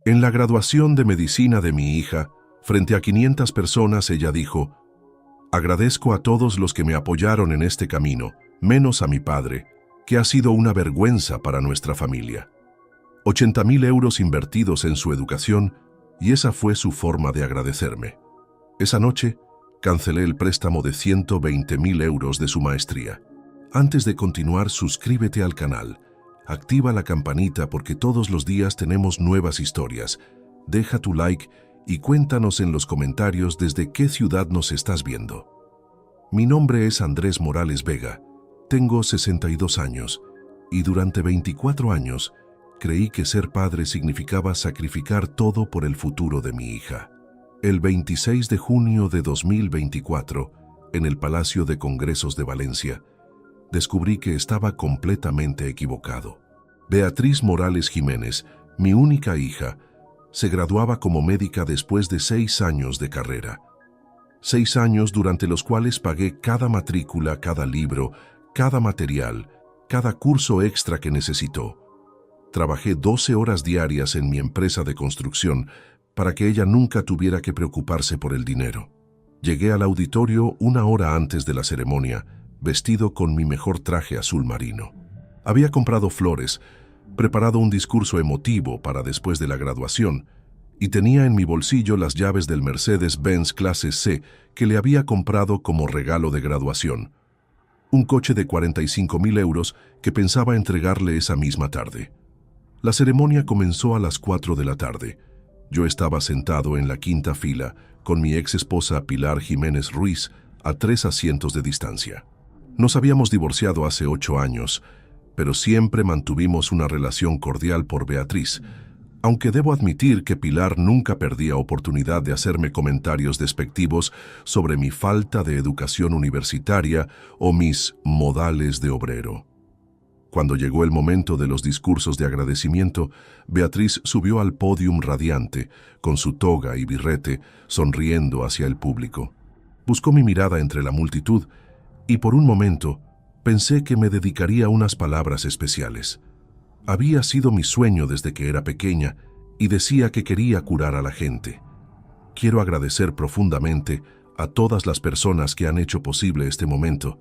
En la graduación de medicina de mi hija, frente a 500 personas, ella dijo: agradezco a todos los que me apoyaron en este camino, menos a mi padre, que ha sido una vergüenza para nuestra familia. 80.000 euros invertidos en su educación, y esa fue su forma de agradecerme. Esa noche, cancelé el préstamo de 120.000 euros de su maestría. Antes de continuar, suscríbete al canal, activa la campanita porque todos los días tenemos nuevas historias. Deja tu like y cuéntanos en los comentarios desde qué ciudad nos estás viendo. Mi nombre es Andrés Morales Vega, tengo 62 años y durante 24 años creí que ser padre significaba sacrificar todo por el futuro de mi hija. El 26 de junio de 2024, en el Palacio de Congresos de Valencia, descubrí que estaba completamente equivocado. Beatriz Morales Jiménez, mi única hija, se graduaba como médica después de 6 años de carrera. 6 años durante los cuales pagué cada matrícula, cada libro, cada material, cada curso extra que necesitó. Trabajé 12 horas diarias en mi empresa de construcción para que ella nunca tuviera que preocuparse por el dinero. Llegué al auditorio 1 hora antes de la ceremonia, vestido con mi mejor traje azul marino. Había comprado flores, preparado un discurso emotivo para después de la graduación, y tenía en mi bolsillo las llaves del Mercedes-Benz clase C que le había comprado como regalo de graduación. Un coche de 45.000 euros que pensaba entregarle esa misma tarde. La ceremonia comenzó a las 4 de la tarde. Yo estaba sentado en la 5ª fila con mi ex esposa Pilar Jiménez Ruiz a 3 asientos de distancia. Nos habíamos divorciado hace 8 años, pero siempre mantuvimos una relación cordial por Beatriz, aunque debo admitir que Pilar nunca perdía oportunidad de hacerme comentarios despectivos sobre mi falta de educación universitaria o mis modales de obrero. Cuando llegó el momento de los discursos de agradecimiento, Beatriz subió al pódium radiante, con su toga y birrete, sonriendo hacia el público. Buscó mi mirada entre la multitud y por un momento pensé que me dedicaría unas palabras especiales. Había sido mi sueño desde que era pequeña y decía que quería curar a la gente. Quiero agradecer profundamente a todas las personas que han hecho posible este momento,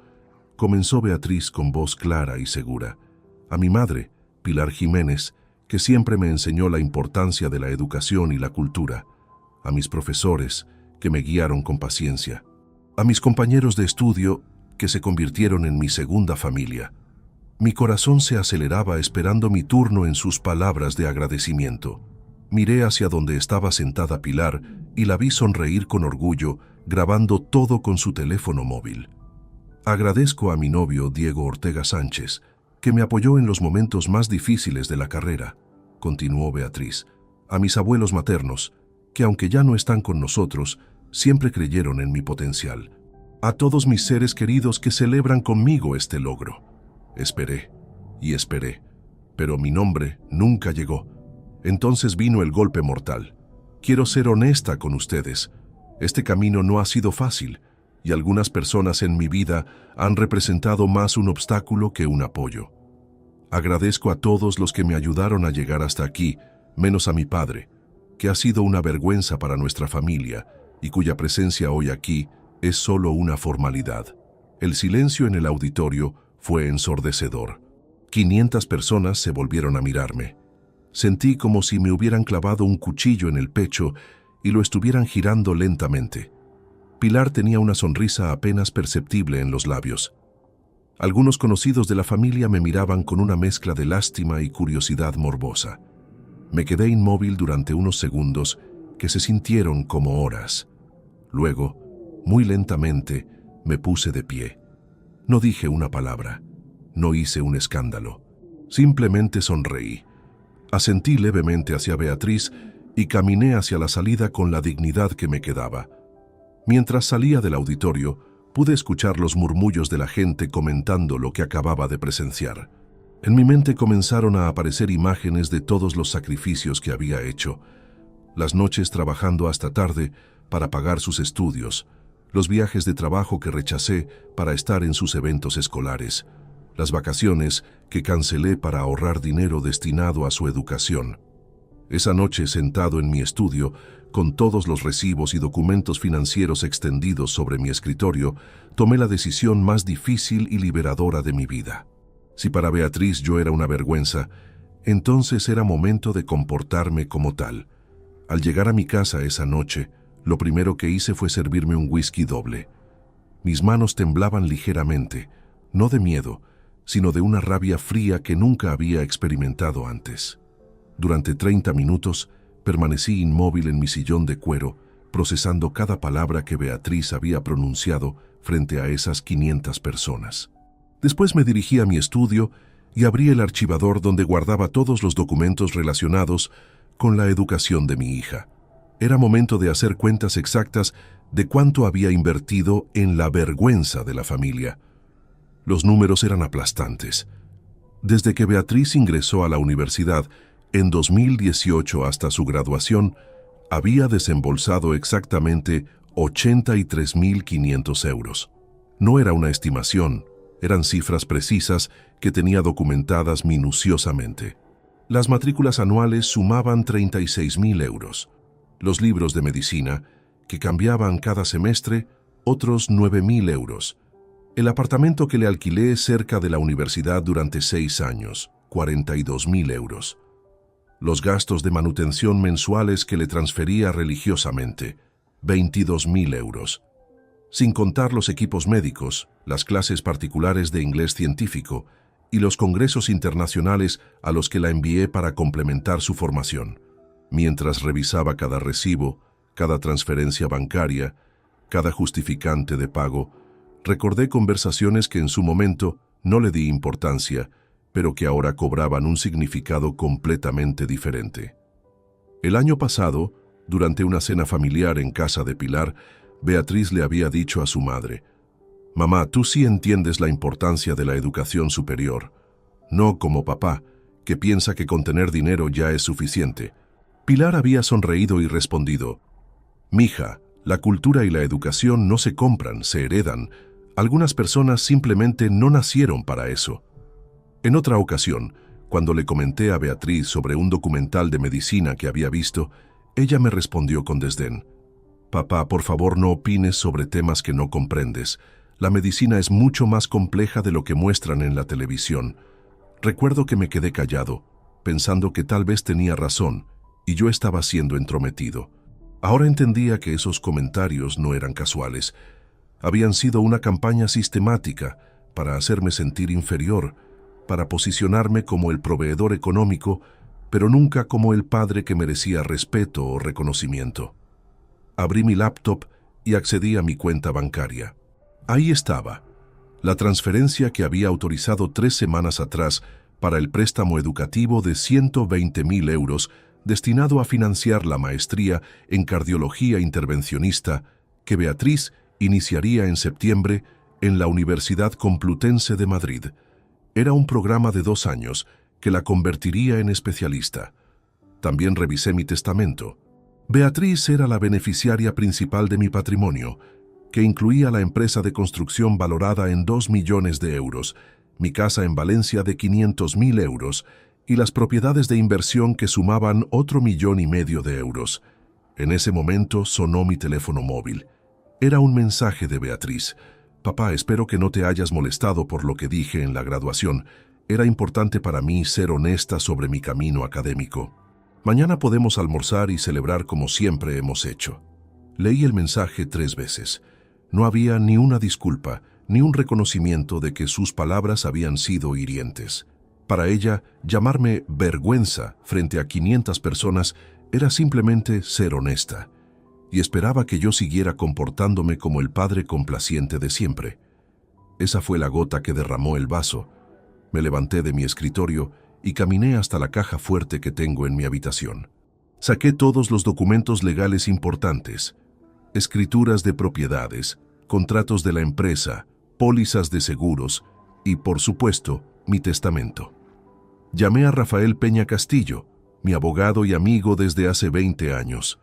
comenzó Beatriz con voz clara y segura. A mi madre, Pilar Jiménez, que siempre me enseñó la importancia de la educación y la cultura. A mis profesores, que me guiaron con paciencia. A mis compañeros de estudio, que se convirtieron en mi segunda familia. Mi corazón se aceleraba esperando mi turno en sus palabras de agradecimiento. Miré hacia donde estaba sentada Pilar y la vi sonreír con orgullo, grabando todo con su teléfono móvil. Agradezco a mi novio Diego Ortega Sánchez, que me apoyó en los momentos más difíciles de la carrera, continuó Beatriz. A mis abuelos maternos, que aunque ya no están con nosotros, siempre creyeron en mi potencial. A todos mis seres queridos que celebran conmigo este logro. Esperé y esperé, pero mi nombre nunca llegó. Entonces vino el golpe mortal. Quiero ser honesta con ustedes. Este camino no ha sido fácil, y algunas personas en mi vida han representado más un obstáculo que un apoyo. Agradezco a todos los que me ayudaron a llegar hasta aquí, menos a mi padre, que ha sido una vergüenza para nuestra familia y cuya presencia hoy aquí es solo una formalidad. El silencio en el auditorio fue ensordecedor. 500 personas se volvieron a mirarme. Sentí como si me hubieran clavado un cuchillo en el pecho y lo estuvieran girando lentamente. Pilar tenía una sonrisa apenas perceptible en los labios. Algunos conocidos de la familia me miraban con una mezcla de lástima y curiosidad morbosa. Me quedé inmóvil durante unos segundos que se sintieron como horas. Luego, muy lentamente, me puse de pie. No dije una palabra, no hice un escándalo. Simplemente sonreí. Asentí levemente hacia Beatriz y caminé hacia la salida con la dignidad que me quedaba. Mientras salía del auditorio, pude escuchar los murmullos de la gente comentando lo que acababa de presenciar. En mi mente comenzaron a aparecer imágenes de todos los sacrificios que había hecho. Las noches trabajando hasta tarde para pagar sus estudios, los viajes de trabajo que rechacé para estar en sus eventos escolares, las vacaciones que cancelé para ahorrar dinero destinado a su educación. Esa noche, sentado en mi estudio, con todos los recibos y documentos financieros extendidos sobre mi escritorio, tomé la decisión más difícil y liberadora de mi vida. Si para Beatriz yo era una vergüenza, entonces era momento de comportarme como tal. Al llegar a mi casa esa noche, lo primero que hice fue servirme un whisky doble. Mis manos temblaban ligeramente, no de miedo, sino de una rabia fría que nunca había experimentado antes. Durante 30 minutos permanecí inmóvil en mi sillón de cuero, procesando cada palabra que Beatriz había pronunciado frente a esas 500 personas. Después me dirigí a mi estudio y abrí el archivador donde guardaba todos los documentos relacionados con la educación de mi hija. Era momento de hacer cuentas exactas de cuánto había invertido en la vergüenza de la familia. Los números eran aplastantes. Desde que Beatriz ingresó a la universidad, en 2018 hasta su graduación, había desembolsado exactamente 83.500 euros. No era una estimación, eran cifras precisas que tenía documentadas minuciosamente. Las matrículas anuales sumaban 36.000 euros. Los libros de medicina, que cambiaban cada semestre, otros 9.000 euros. El apartamento que le alquilé cerca de la universidad durante 6 años, 42.000 euros. Los gastos de manutención mensuales que le transfería religiosamente, 22.000 euros. Sin contar los equipos médicos, las clases particulares de inglés científico y los congresos internacionales a los que la envié para complementar su formación. Mientras revisaba cada recibo, cada transferencia bancaria, cada justificante de pago, recordé conversaciones que en su momento no le di importancia, pero que ahora cobraban un significado completamente diferente. El año pasado, durante una cena familiar en casa de Pilar, Beatriz le había dicho a su madre: «Mamá, tú sí entiendes la importancia de la educación superior. No como papá, que piensa que con tener dinero ya es suficiente». Pilar había sonreído y respondido: «Mija, la cultura y la educación no se compran, se heredan. Algunas personas simplemente no nacieron para eso». En otra ocasión, cuando le comenté a Beatriz sobre un documental de medicina que había visto, ella me respondió con desdén: «Papá, por favor no opines sobre temas que no comprendes. La medicina es mucho más compleja de lo que muestran en la televisión». Recuerdo que me quedé callado, pensando que tal vez tenía razón, y yo estaba siendo entrometido. Ahora entendía que esos comentarios no eran casuales. Habían sido una campaña sistemática para hacerme sentir inferior, para posicionarme como el proveedor económico, pero nunca como el padre que merecía respeto o reconocimiento. Abrí mi laptop y accedí a mi cuenta bancaria. Ahí estaba, la transferencia que había autorizado 3 semanas atrás para el préstamo educativo de 120.000 euros destinado a financiar la maestría en cardiología intervencionista que Beatriz iniciaría en septiembre en la Universidad Complutense de Madrid. Era un programa de 2 años que la convertiría en especialista. También revisé mi testamento. Beatriz era la beneficiaria principal de mi patrimonio, que incluía la empresa de construcción valorada en 2 millones de euros, mi casa en Valencia de 500.000 euros y las propiedades de inversión que sumaban otro 1,5 millones de euros. En ese momento sonó mi teléfono móvil. Era un mensaje de Beatriz. «Papá, espero que no te hayas molestado por lo que dije en la graduación. Era importante para mí ser honesta sobre mi camino académico. Mañana podemos almorzar y celebrar como siempre hemos hecho». Leí el mensaje 3 veces. No había ni una disculpa, ni un reconocimiento de que sus palabras habían sido hirientes. Para ella, llamarme vergüenza frente a 500 personas era simplemente ser honesta, y esperaba que yo siguiera comportándome como el padre complaciente de siempre. Esa fue la gota que derramó el vaso. Me levanté de mi escritorio y caminé hasta la caja fuerte que tengo en mi habitación. Saqué todos los documentos legales importantes: escrituras de propiedades, contratos de la empresa, pólizas de seguros y, por supuesto, mi testamento. Llamé a Rafael Peña Castillo, mi abogado y amigo desde hace 20 años.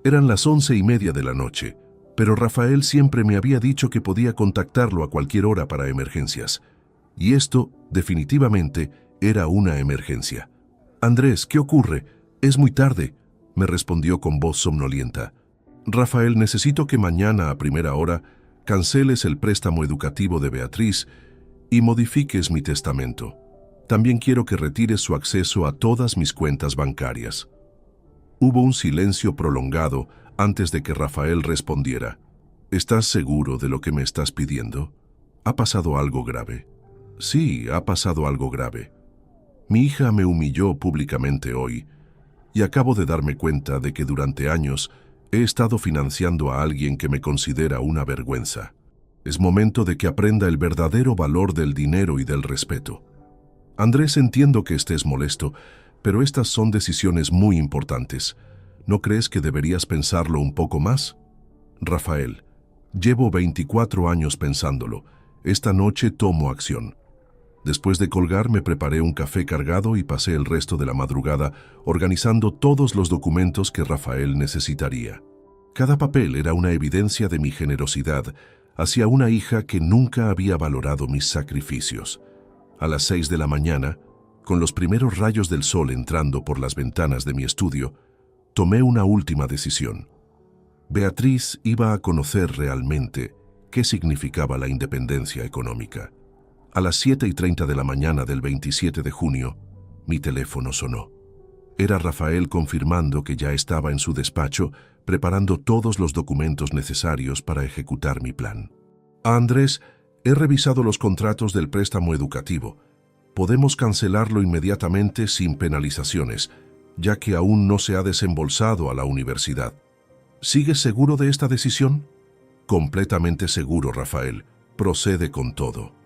Eran las 11:30 de la noche, pero Rafael siempre me había dicho que podía contactarlo a cualquier hora para emergencias. Y esto, definitivamente, era una emergencia. «Andrés, ¿qué ocurre? Es muy tarde, me respondió con voz somnolienta. Rafael, necesito que mañana a primera hora canceles el préstamo educativo de Beatriz y modifiques mi testamento. También quiero que retires su acceso a todas mis cuentas bancarias. Hubo un silencio prolongado antes de que Rafael respondiera. ¿Estás seguro de lo que me estás pidiendo? ¿Ha pasado algo grave? Sí, ha pasado algo grave. Mi hija me humilló públicamente hoy y acabo de darme cuenta de que durante años he estado financiando a alguien que me considera una vergüenza. Es momento de que aprenda el verdadero valor del dinero y del respeto. Andrés, entiendo que estés molesto, pero estas son decisiones muy importantes. ¿No crees que deberías pensarlo un poco más? Rafael, llevo 24 años pensándolo. Esta noche tomo acción. Después de colgar me preparé un café cargado y pasé el resto de la madrugada organizando todos los documentos que Rafael necesitaría. Cada papel era una evidencia de mi generosidad hacia una hija que nunca había valorado mis sacrificios. A las 6 de la mañana, con los primeros rayos del sol entrando por las ventanas de mi estudio, tomé una última decisión. Beatriz iba a conocer realmente qué significaba la independencia económica. A las 7:30 de la mañana del 27 de junio, mi teléfono sonó. Era Rafael confirmando que ya estaba en su despacho preparando todos los documentos necesarios para ejecutar mi plan. Andrés, he revisado los contratos del préstamo educativo. Podemos cancelarlo inmediatamente sin penalizaciones, ya que aún no se ha desembolsado a la universidad. ¿Sigues seguro de esta decisión? Completamente seguro, Rafael. Procede con todo.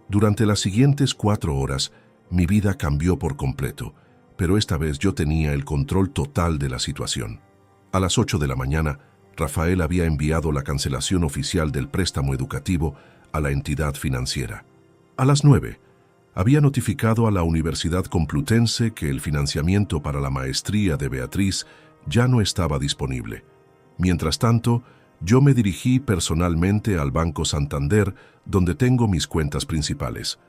Durante las siguientes 4 horas, mi vida cambió por completo, pero esta vez yo tenía el control total de la situación. A las 8 de la mañana, Rafael había enviado la cancelación oficial del préstamo educativo a la entidad financiera. A las 9, había notificado a la Universidad Complutense que el financiamiento para la maestría de Beatriz ya no estaba disponible. Mientras tanto, yo me dirigí personalmente al Banco Santander, donde tengo mis cuentas principales.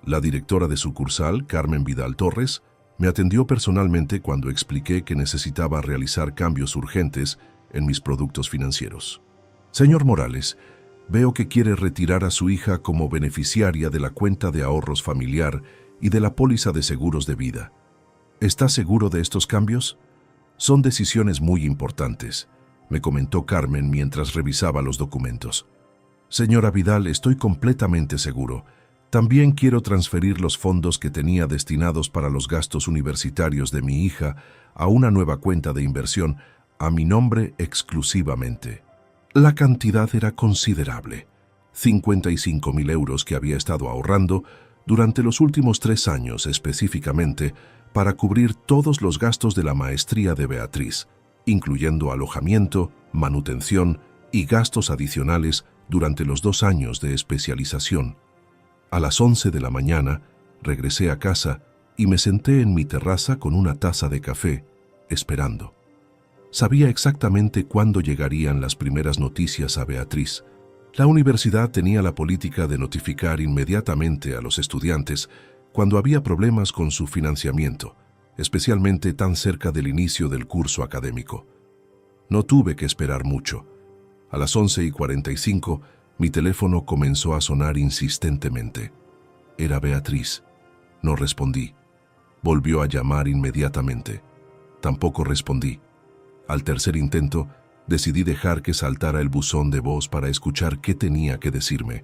La directora de sucursal, Carmen Vidal Torres, me atendió personalmente cuando expliqué que necesitaba realizar cambios urgentes en mis productos financieros. Señor Morales, veo que quiere retirar a su hija como beneficiaria de la cuenta de ahorros familiar y de la póliza de seguros de vida. ¿Está seguro de estos cambios? Son decisiones muy importantes, me comentó Carmen mientras revisaba los documentos. Señora Vidal, estoy completamente seguro. También quiero transferir los fondos que tenía destinados para los gastos universitarios de mi hija a una nueva cuenta de inversión a mi nombre exclusivamente. La cantidad era considerable, 55.000 euros que había estado ahorrando durante los últimos 3 años específicamente para cubrir todos los gastos de la maestría de Beatriz, incluyendo alojamiento, manutención y gastos adicionales durante los 2 años de especialización. A las 11 de la mañana, regresé a casa y me senté en mi terraza con una taza de café, esperando. Sabía exactamente cuándo llegarían las primeras noticias a Beatriz. La universidad tenía la política de notificar inmediatamente a los estudiantes cuando había problemas con su financiamiento, especialmente tan cerca del inicio del curso académico. No tuve que esperar mucho. A las 11:45, mi teléfono comenzó a sonar insistentemente. Era Beatriz. No respondí. Volvió a llamar inmediatamente. Tampoco respondí. Al tercer intento, decidí dejar que saltara el buzón de voz para escuchar qué tenía que decirme.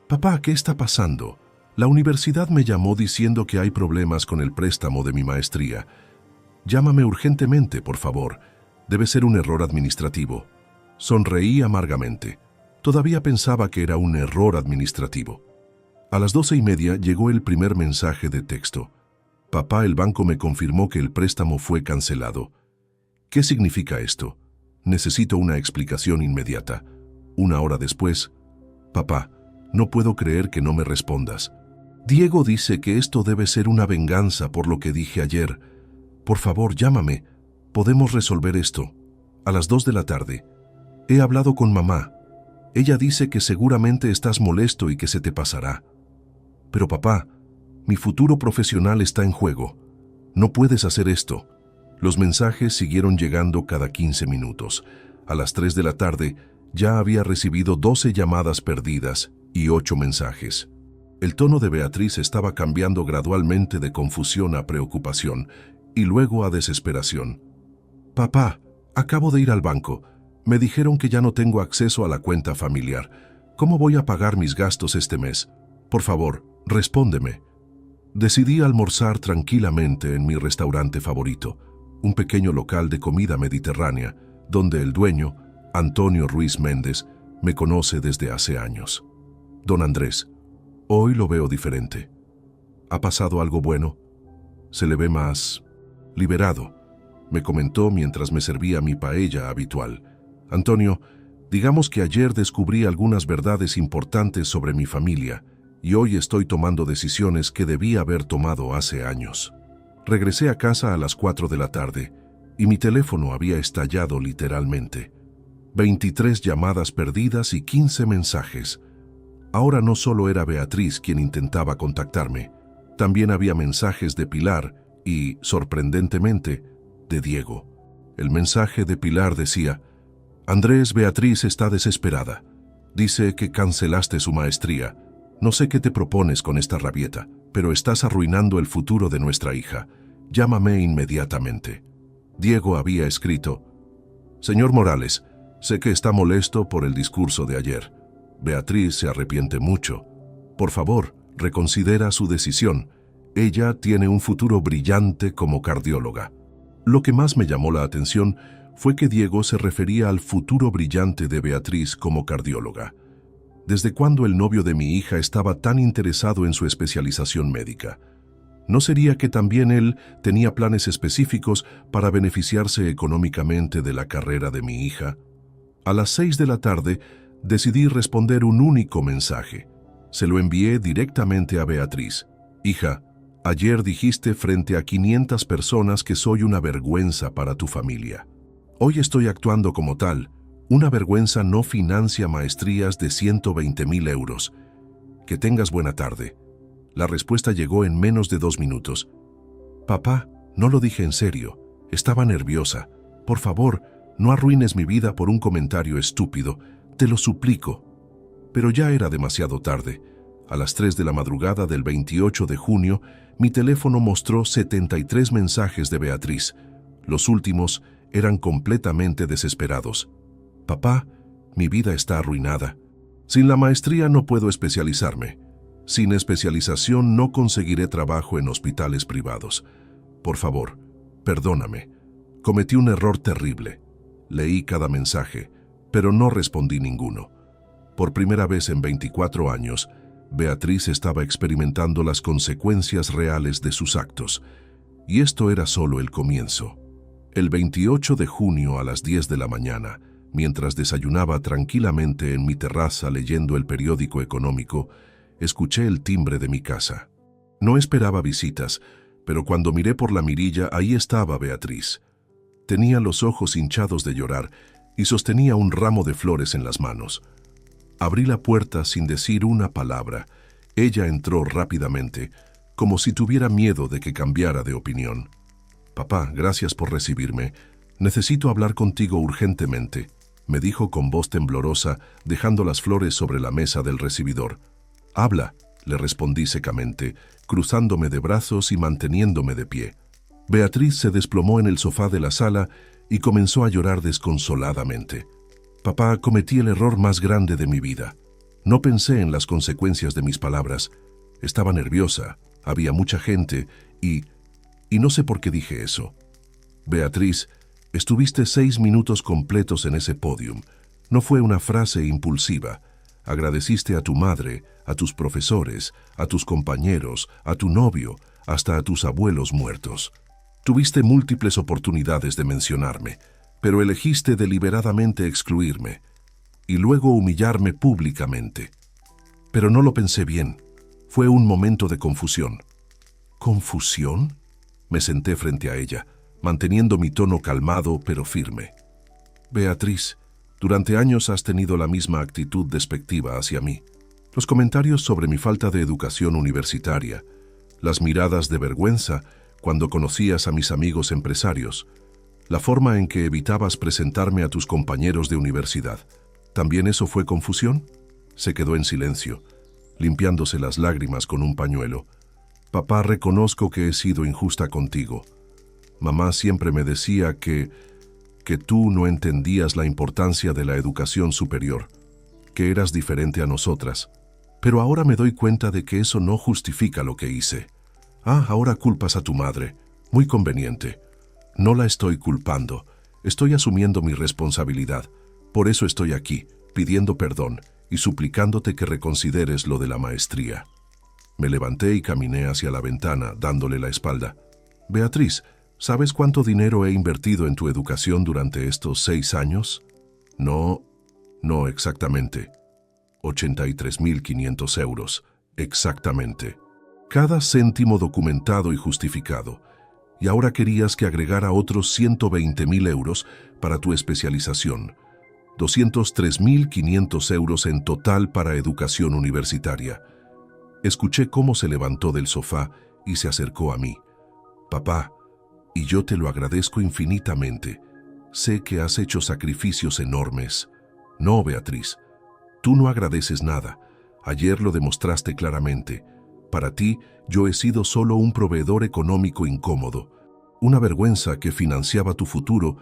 «Papá, ¿qué está pasando? La universidad me llamó diciendo que hay problemas con el préstamo de mi maestría. Llámame urgentemente, por favor. Debe ser un error administrativo». Sonreí amargamente. Todavía pensaba que era un error administrativo. A las 12:30 llegó el primer mensaje de texto. «Papá, el banco me confirmó que el préstamo fue cancelado». ¿Qué significa esto? Necesito una explicación inmediata. 1 hora después, «Papá, no puedo creer que no me respondas. Diego dice que esto debe ser una venganza por lo que dije ayer. Por favor, llámame. Podemos resolver esto». A las 2 de la tarde, «He hablado con mamá. Ella dice que seguramente estás molesto y que se te pasará. Pero papá, mi futuro profesional está en juego. No puedes hacer esto. Los mensajes siguieron llegando cada 15 minutos. A las 3 de la tarde ya había recibido 12 llamadas perdidas y 8 mensajes. El tono de Beatriz estaba cambiando gradualmente de confusión a preocupación y luego a desesperación. «Papá, acabo de ir al banco. Me dijeron que ya no tengo acceso a la cuenta familiar. ¿Cómo voy a pagar mis gastos este mes? Por favor, respóndeme». Decidí almorzar tranquilamente en mi restaurante favorito, un pequeño local de comida mediterránea, donde el dueño, Antonio Ruiz Méndez, me conoce desde hace años. «Don Andrés, hoy lo veo diferente. ¿Ha pasado algo bueno? Se le ve más liberado», me comentó mientras me servía mi paella habitual. «Antonio, digamos que ayer descubrí algunas verdades importantes sobre mi familia y hoy estoy tomando decisiones que debí haber tomado hace años». Regresé a casa a las 4 de la tarde y mi teléfono había estallado literalmente. 23 llamadas perdidas y 15 mensajes. Ahora no solo era Beatriz quien intentaba contactarme, también había mensajes de Pilar y, sorprendentemente, de Diego. El mensaje de Pilar decía: «Andrés, Beatriz está desesperada. Dice que cancelaste su maestría. No sé qué te propones con esta rabieta, pero estás arruinando el futuro de nuestra hija. Llámame inmediatamente». Diego había escrito: «Señor Morales, sé que está molesto por el discurso de ayer. Beatriz se arrepiente mucho. Por favor, reconsidera su decisión. Ella tiene un futuro brillante como cardióloga». Lo que más me llamó la atención fue que Diego se refería al futuro brillante de Beatriz como cardióloga. ¿Desde cuándo el novio de mi hija estaba tan interesado en su especialización médica? ¿No sería que también él tenía planes específicos para beneficiarse económicamente de la carrera de mi hija? A las 6 de la tarde decidí responder un único mensaje. Se lo envié directamente a Beatriz. «Hija, ayer dijiste frente a 500 personas que soy una vergüenza para tu familia. Hoy estoy actuando como tal. Una vergüenza no financia maestrías de 120.000 euros. Que tengas buena tarde». La respuesta llegó en menos de 2 minutos. «Papá, no lo dije en serio. Estaba nerviosa. Por favor, no arruines mi vida por un comentario estúpido. Te lo suplico». Pero ya era demasiado tarde. A las 3 de la madrugada del 28 de junio, mi teléfono mostró 73 mensajes de Beatriz. Los últimos eran completamente desesperados. «Papá, mi vida está arruinada. Sin la maestría no puedo especializarme. Sin especialización no conseguiré trabajo en hospitales privados. Por favor, perdóname. Cometí un error terrible. Leí cada mensaje, pero no respondí ninguno». Por primera vez en 24 años, Beatriz estaba experimentando las consecuencias reales de sus actos. Y esto era solo el comienzo. El 28 de junio a las 10 de la mañana, mientras desayunaba tranquilamente en mi terraza leyendo el periódico económico, escuché el timbre de mi casa. No esperaba visitas, pero cuando miré por la mirilla, ahí estaba Beatriz. Tenía los ojos hinchados de llorar y sostenía un ramo de flores en las manos. Abrí la puerta sin decir una palabra. Ella entró rápidamente, como si tuviera miedo de que cambiara de opinión. «Papá, gracias por recibirme. Necesito hablar contigo urgentemente», me dijo con voz temblorosa, dejando las flores sobre la mesa del recibidor. «Habla», le respondí secamente, cruzándome de brazos y manteniéndome de pie. Beatriz se desplomó en el sofá de la sala y comenzó a llorar desconsoladamente. «Papá, cometí el error más grande de mi vida. No pensé en las consecuencias de mis palabras. Estaba nerviosa, había mucha gente y no sé por qué dije eso. Beatriz, estuviste 6 minutos completos en ese pódium. No fue una frase impulsiva. Agradeciste a tu madre, a tus profesores, a tus compañeros, a tu novio, hasta a tus abuelos muertos. Tuviste múltiples oportunidades de mencionarme, pero elegiste deliberadamente excluirme y luego humillarme públicamente. Pero no lo pensé bien. Fue un momento de confusión». «¿Confusión?». Me senté frente a ella, manteniendo mi tono calmado pero firme. «Beatriz, durante años has tenido la misma actitud despectiva hacia mí. Los comentarios sobre mi falta de educación universitaria, las miradas de vergüenza cuando conocías a mis amigos empresarios, la forma en que evitabas presentarme a tus compañeros de universidad. ¿También eso fue confusión? Se quedó en silencio, limpiándose las lágrimas con un pañuelo. Papá, reconozco que he sido injusta contigo. Mamá siempre me decía que tú no entendías la importancia de la educación superior, que eras diferente a nosotras. Pero ahora me doy cuenta de que eso no justifica lo que hice. Ah, ahora culpas a tu madre. Muy conveniente. No la estoy culpando. Estoy asumiendo mi responsabilidad. Por eso estoy aquí, pidiendo perdón y suplicándote que reconsideres lo de la maestría. Me levanté y caminé hacia la ventana, dándole la espalda. Beatriz, ¿sabes cuánto dinero he invertido en tu educación durante estos 6 años? No exactamente. 83.500 euros, exactamente. Cada céntimo documentado y justificado. Y ahora querías que agregara otros 120.000 euros para tu especialización. 203.500 euros en total para educación universitaria. Escuché cómo se levantó del sofá y se acercó a mí. Papá, y yo te lo agradezco infinitamente. Sé que has hecho sacrificios enormes. No, Beatriz, tú no agradeces nada. Ayer lo demostraste claramente. Para ti, yo he sido solo un proveedor económico incómodo, una vergüenza que financiaba tu futuro,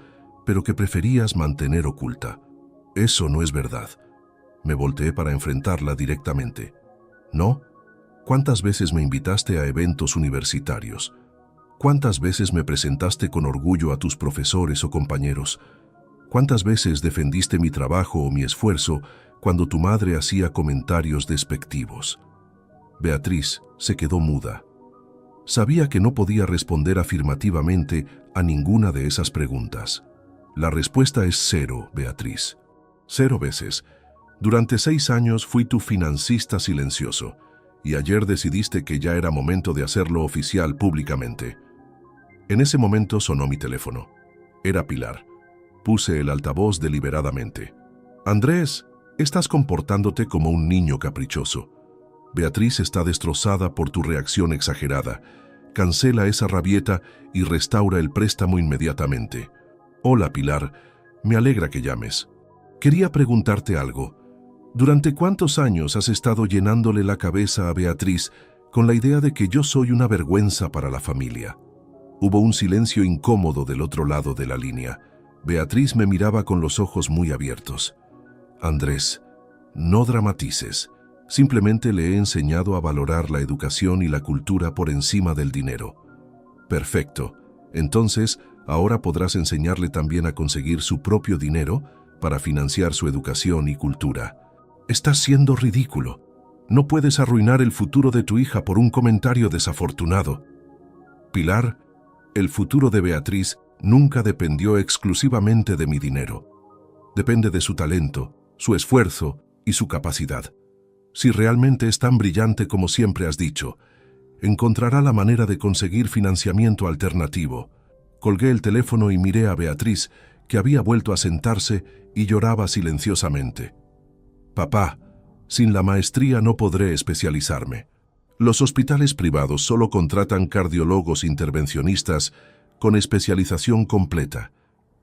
pero que preferías mantener oculta. Eso no es verdad. Me volteé para enfrentarla directamente. ¿No? ¿Cuántas veces me invitaste a eventos universitarios? ¿Cuántas veces me presentaste con orgullo a tus profesores o compañeros? ¿Cuántas veces defendiste mi trabajo o mi esfuerzo cuando tu madre hacía comentarios despectivos? Beatriz se quedó muda. Sabía que no podía responder afirmativamente a ninguna de esas preguntas. La respuesta es 0, Beatriz. 0 veces. Durante 6 años fui tu financista silencioso, y ayer decidiste que ya era momento de hacerlo oficial públicamente. En ese momento sonó mi teléfono. Era Pilar. Puse el altavoz deliberadamente. Andrés, estás comportándote como un niño caprichoso. Beatriz está destrozada por tu reacción exagerada. Cancela esa rabieta y restaura el préstamo inmediatamente. Hola, Pilar. Me alegra que llames. Quería preguntarte algo. ¿Durante cuántos años has estado llenándole la cabeza a Beatriz con la idea de que yo soy una vergüenza para la familia? Hubo un silencio incómodo del otro lado de la línea. Beatriz me miraba con los ojos muy abiertos. Andrés, no dramatices. Simplemente le he enseñado a valorar la educación y la cultura por encima del dinero. Perfecto. Entonces, ahora podrás enseñarle también a conseguir su propio dinero para financiar su educación y cultura. Estás siendo ridículo. No puedes arruinar el futuro de tu hija por un comentario desafortunado. Pilar, el futuro de Beatriz nunca dependió exclusivamente de mi dinero. Depende de su talento, su esfuerzo y su capacidad. Si realmente es tan brillante como siempre has dicho, encontrará la manera de conseguir financiamiento alternativo. Colgué el teléfono y miré a Beatriz, que había vuelto a sentarse y lloraba silenciosamente. Papá, sin la maestría no podré especializarme. Los hospitales privados solo contratan cardiólogos intervencionistas con especialización completa.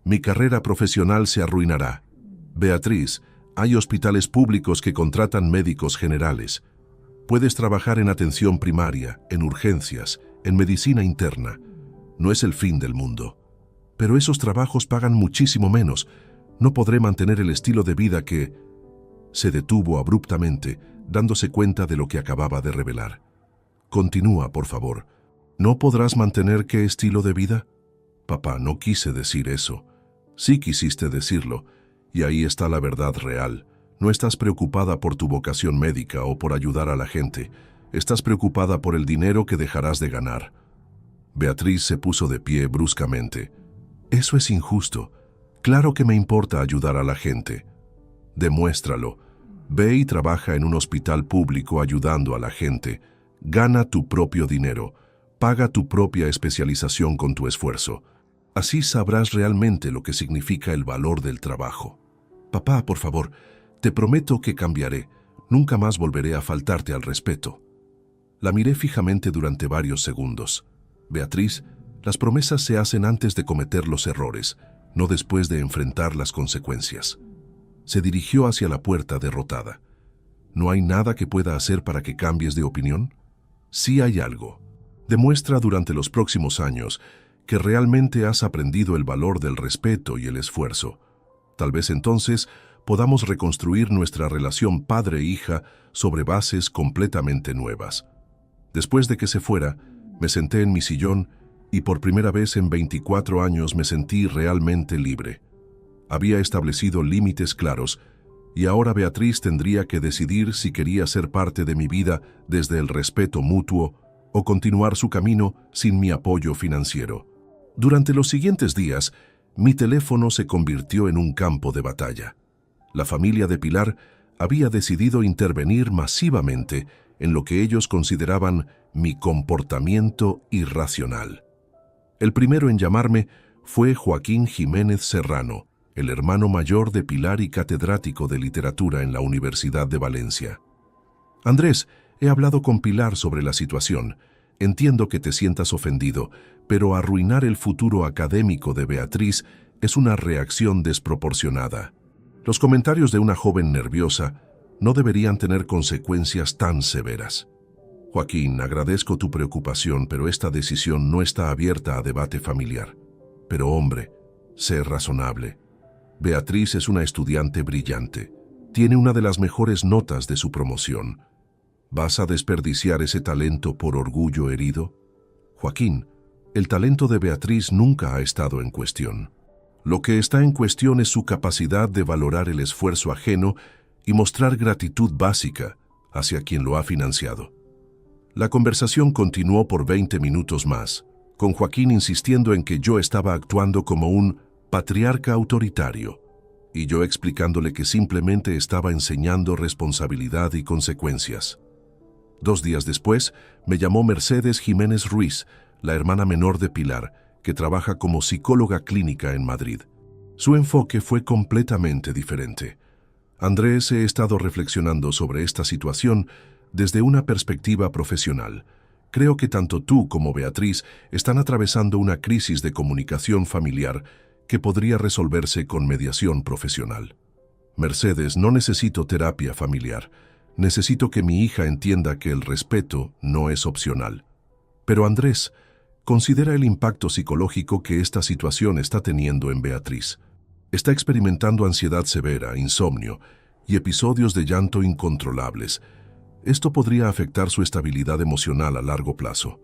Mi carrera profesional se arruinará. Beatriz, hay hospitales públicos que contratan médicos generales. Puedes trabajar en atención primaria, en urgencias, en medicina interna. No es el fin del mundo. Pero esos trabajos pagan muchísimo menos. No podré mantener el estilo de vida que... Se detuvo abruptamente, dándose cuenta de lo que acababa de revelar. Continúa, por favor. ¿No podrás mantener qué estilo de vida? Papá, no quise decir eso. Sí quisiste decirlo, y ahí está la verdad real. No estás preocupada por tu vocación médica o por ayudar a la gente. Estás preocupada por el dinero que dejarás de ganar. Beatriz se puso de pie bruscamente. Eso es injusto. Claro que me importa ayudar a la gente. Demuéstralo. Ve y trabaja en un hospital público ayudando a la gente. Gana tu propio dinero. Paga tu propia especialización con tu esfuerzo. Así sabrás realmente lo que significa el valor del trabajo. Papá, por favor, te prometo que cambiaré. Nunca más volveré a faltarte al respeto. La miré fijamente durante varios segundos. Beatriz, las promesas se hacen antes de cometer los errores, no después de enfrentar las consecuencias. Se dirigió hacia la puerta derrotada. ¿No hay nada que pueda hacer para que cambies de opinión? Sí hay algo. Demuestra durante los próximos años que realmente has aprendido el valor del respeto y el esfuerzo. Tal vez entonces podamos reconstruir nuestra relación padre-hija sobre bases completamente nuevas. Después de que se fuera, me senté en mi sillón y por primera vez en 24 años me sentí realmente libre. Había establecido límites claros y ahora Beatriz tendría que decidir si quería ser parte de mi vida desde el respeto mutuo o continuar su camino sin mi apoyo financiero. Durante los siguientes días, mi teléfono se convirtió en un campo de batalla. La familia de Pilar había decidido intervenir masivamente en lo que ellos consideraban mi comportamiento irracional. El primero en llamarme fue Joaquín Jiménez Serrano, el hermano mayor de Pilar y catedrático de literatura en la Universidad de Valencia. Andrés, he hablado con Pilar sobre la situación. Entiendo que te sientas ofendido, pero arruinar el futuro académico de Beatriz es una reacción desproporcionada. Los comentarios de una joven nerviosa no deberían tener consecuencias tan severas. Joaquín, agradezco tu preocupación, pero esta decisión no está abierta a debate familiar. Pero hombre, sé razonable. Beatriz es una estudiante brillante. Tiene una de las mejores notas de su promoción. ¿Vas a desperdiciar ese talento por orgullo herido? Joaquín, el talento de Beatriz nunca ha estado en cuestión. Lo que está en cuestión es su capacidad de valorar el esfuerzo ajeno y mostrar gratitud básica hacia quien lo ha financiado. La conversación continuó por 20 minutos más, con Joaquín insistiendo en que yo estaba actuando como un patriarca autoritario, y yo explicándole que simplemente estaba enseñando responsabilidad y consecuencias. 2 días después, me llamó Mercedes Jiménez Ruiz, la hermana menor de Pilar, que trabaja como psicóloga clínica en Madrid. Su enfoque fue completamente diferente. Andrés, he estado reflexionando sobre esta situación desde una perspectiva profesional. Creo que tanto tú como Beatriz están atravesando una crisis de comunicación familiar que podría resolverse con mediación profesional. Mercedes, no necesito terapia familiar. Necesito que mi hija entienda que el respeto no es opcional. Pero Andrés, considera el impacto psicológico que esta situación está teniendo en Beatriz. Está experimentando ansiedad severa, insomnio y episodios de llanto incontrolables. Esto podría afectar su estabilidad emocional a largo plazo.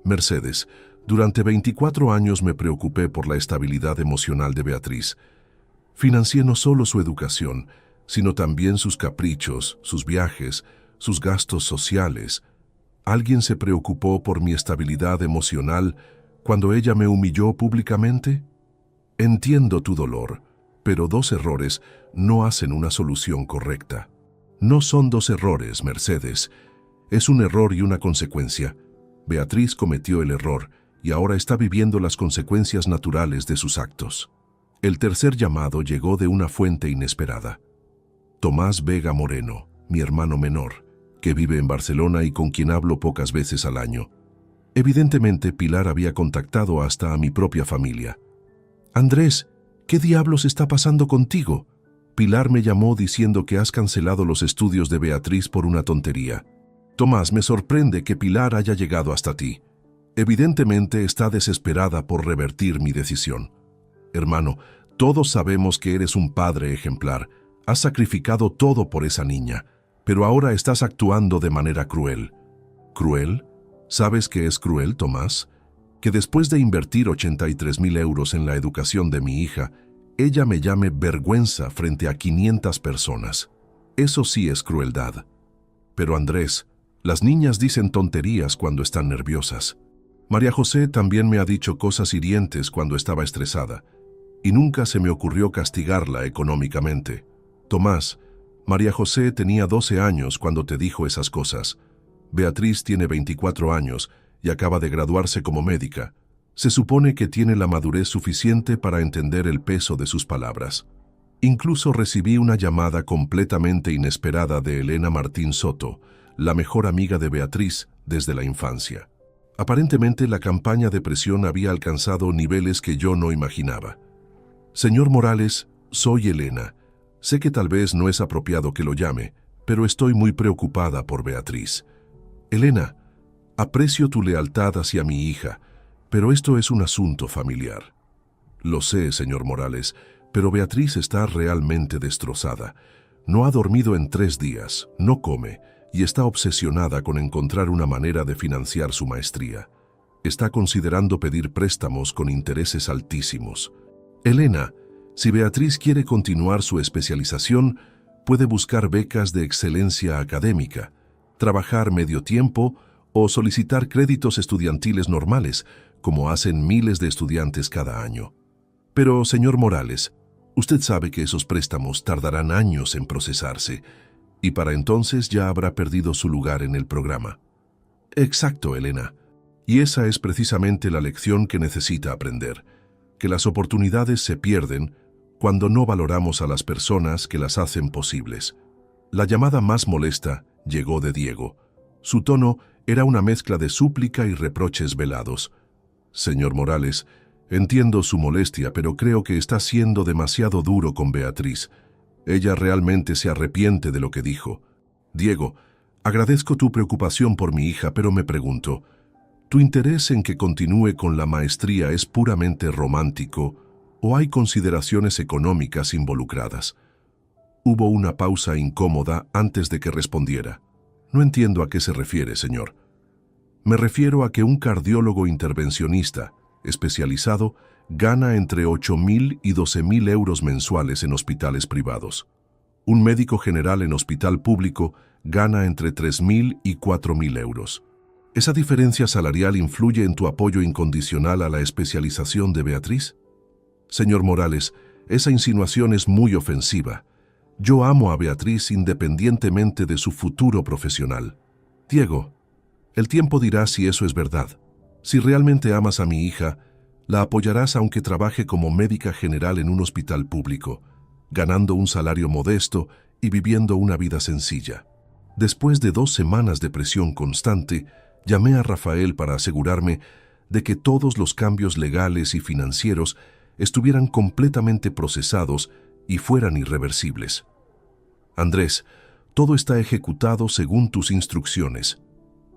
Mercedes, durante 24 años me preocupé por la estabilidad emocional de Beatriz. Financié no solo su educación, sino también sus caprichos, sus viajes, sus gastos sociales. ¿Alguien se preocupó por mi estabilidad emocional cuando ella me humilló públicamente? Entiendo tu dolor, pero 2 errores no hacen una solución correcta. No son 2 errores, Mercedes. Es un error y una consecuencia. Beatriz cometió el error y ahora está viviendo las consecuencias naturales de sus actos. El tercer llamado llegó de una fuente inesperada. Tomás Vega Moreno, mi hermano menor, que vive en Barcelona y con quien hablo pocas veces al año. Evidentemente, Pilar había contactado hasta a mi propia familia. Andrés, ¿qué diablos está pasando contigo? Pilar me llamó diciendo que has cancelado los estudios de Beatriz por una tontería. Tomás, me sorprende que Pilar haya llegado hasta ti. Evidentemente está desesperada por revertir mi decisión. Hermano, todos sabemos que eres un padre ejemplar. Has sacrificado todo por esa niña, pero ahora estás actuando de manera cruel. ¿Cruel? ¿Sabes qué es cruel, Tomás? Que después de invertir 83.000 euros en la educación de mi hija, ella me llame vergüenza frente a 500 personas. Eso sí es crueldad. Pero Andrés, las niñas dicen tonterías cuando están nerviosas. María José también me ha dicho cosas hirientes cuando estaba estresada, y nunca se me ocurrió castigarla económicamente. Tomás, María José tenía 12 años cuando te dijo esas cosas. Beatriz tiene 24 años y acaba de graduarse como médica. Se supone que tiene la madurez suficiente para entender el peso de sus palabras. Incluso recibí una llamada completamente inesperada de Elena Martín Soto, la mejor amiga de Beatriz desde la infancia. Aparentemente la campaña de presión había alcanzado niveles que yo no imaginaba. Señor Morales, soy Elena. Sé que tal vez no es apropiado que lo llame, pero estoy muy preocupada por Beatriz. Elena, aprecio tu lealtad hacia mi hija, pero esto es un asunto familiar. Lo sé, señor Morales, pero Beatriz está realmente destrozada. No ha dormido en 3 días, no come y está obsesionada con encontrar una manera de financiar su maestría. Está considerando pedir préstamos con intereses altísimos. Elena, si Beatriz quiere continuar su especialización, puede buscar becas de excelencia académica, trabajar medio tiempo o solicitar créditos estudiantiles normales, como hacen miles de estudiantes cada año. Pero, señor Morales, usted sabe que esos préstamos tardarán años en procesarse, y para entonces ya habrá perdido su lugar en el programa. Exacto, Elena. Y esa es precisamente la lección que necesita aprender, que las oportunidades se pierden cuando no valoramos a las personas que las hacen posibles. La llamada más molesta llegó de Diego. Su tono era una mezcla de súplica y reproches velados. Señor Morales, entiendo su molestia, pero creo que está siendo demasiado duro con Beatriz. Ella realmente se arrepiente de lo que dijo. Diego, agradezco tu preocupación por mi hija, pero me pregunto, ¿tu interés en que continúe con la maestría es puramente romántico o hay consideraciones económicas involucradas? Hubo una pausa incómoda antes de que respondiera. No entiendo a qué se refiere, señor. Me refiero a que un cardiólogo intervencionista especializado gana entre 8.000 y 12.000 euros mensuales en hospitales privados. Un médico general en hospital público gana entre 3.000 y 4.000 euros. ¿Esa diferencia salarial influye en tu apoyo incondicional a la especialización de Beatriz? Señor Morales, esa insinuación es muy ofensiva. Yo amo a Beatriz independientemente de su futuro profesional. Diego, el tiempo dirá si eso es verdad. Si realmente amas a mi hija, la apoyarás aunque trabaje como médica general en un hospital público, ganando un salario modesto y viviendo una vida sencilla. Después de 2 semanas de presión constante, llamé a Rafael para asegurarme de que todos los cambios legales y financieros estuvieran completamente procesados y fueran irreversibles. Andrés, todo está ejecutado según tus instrucciones.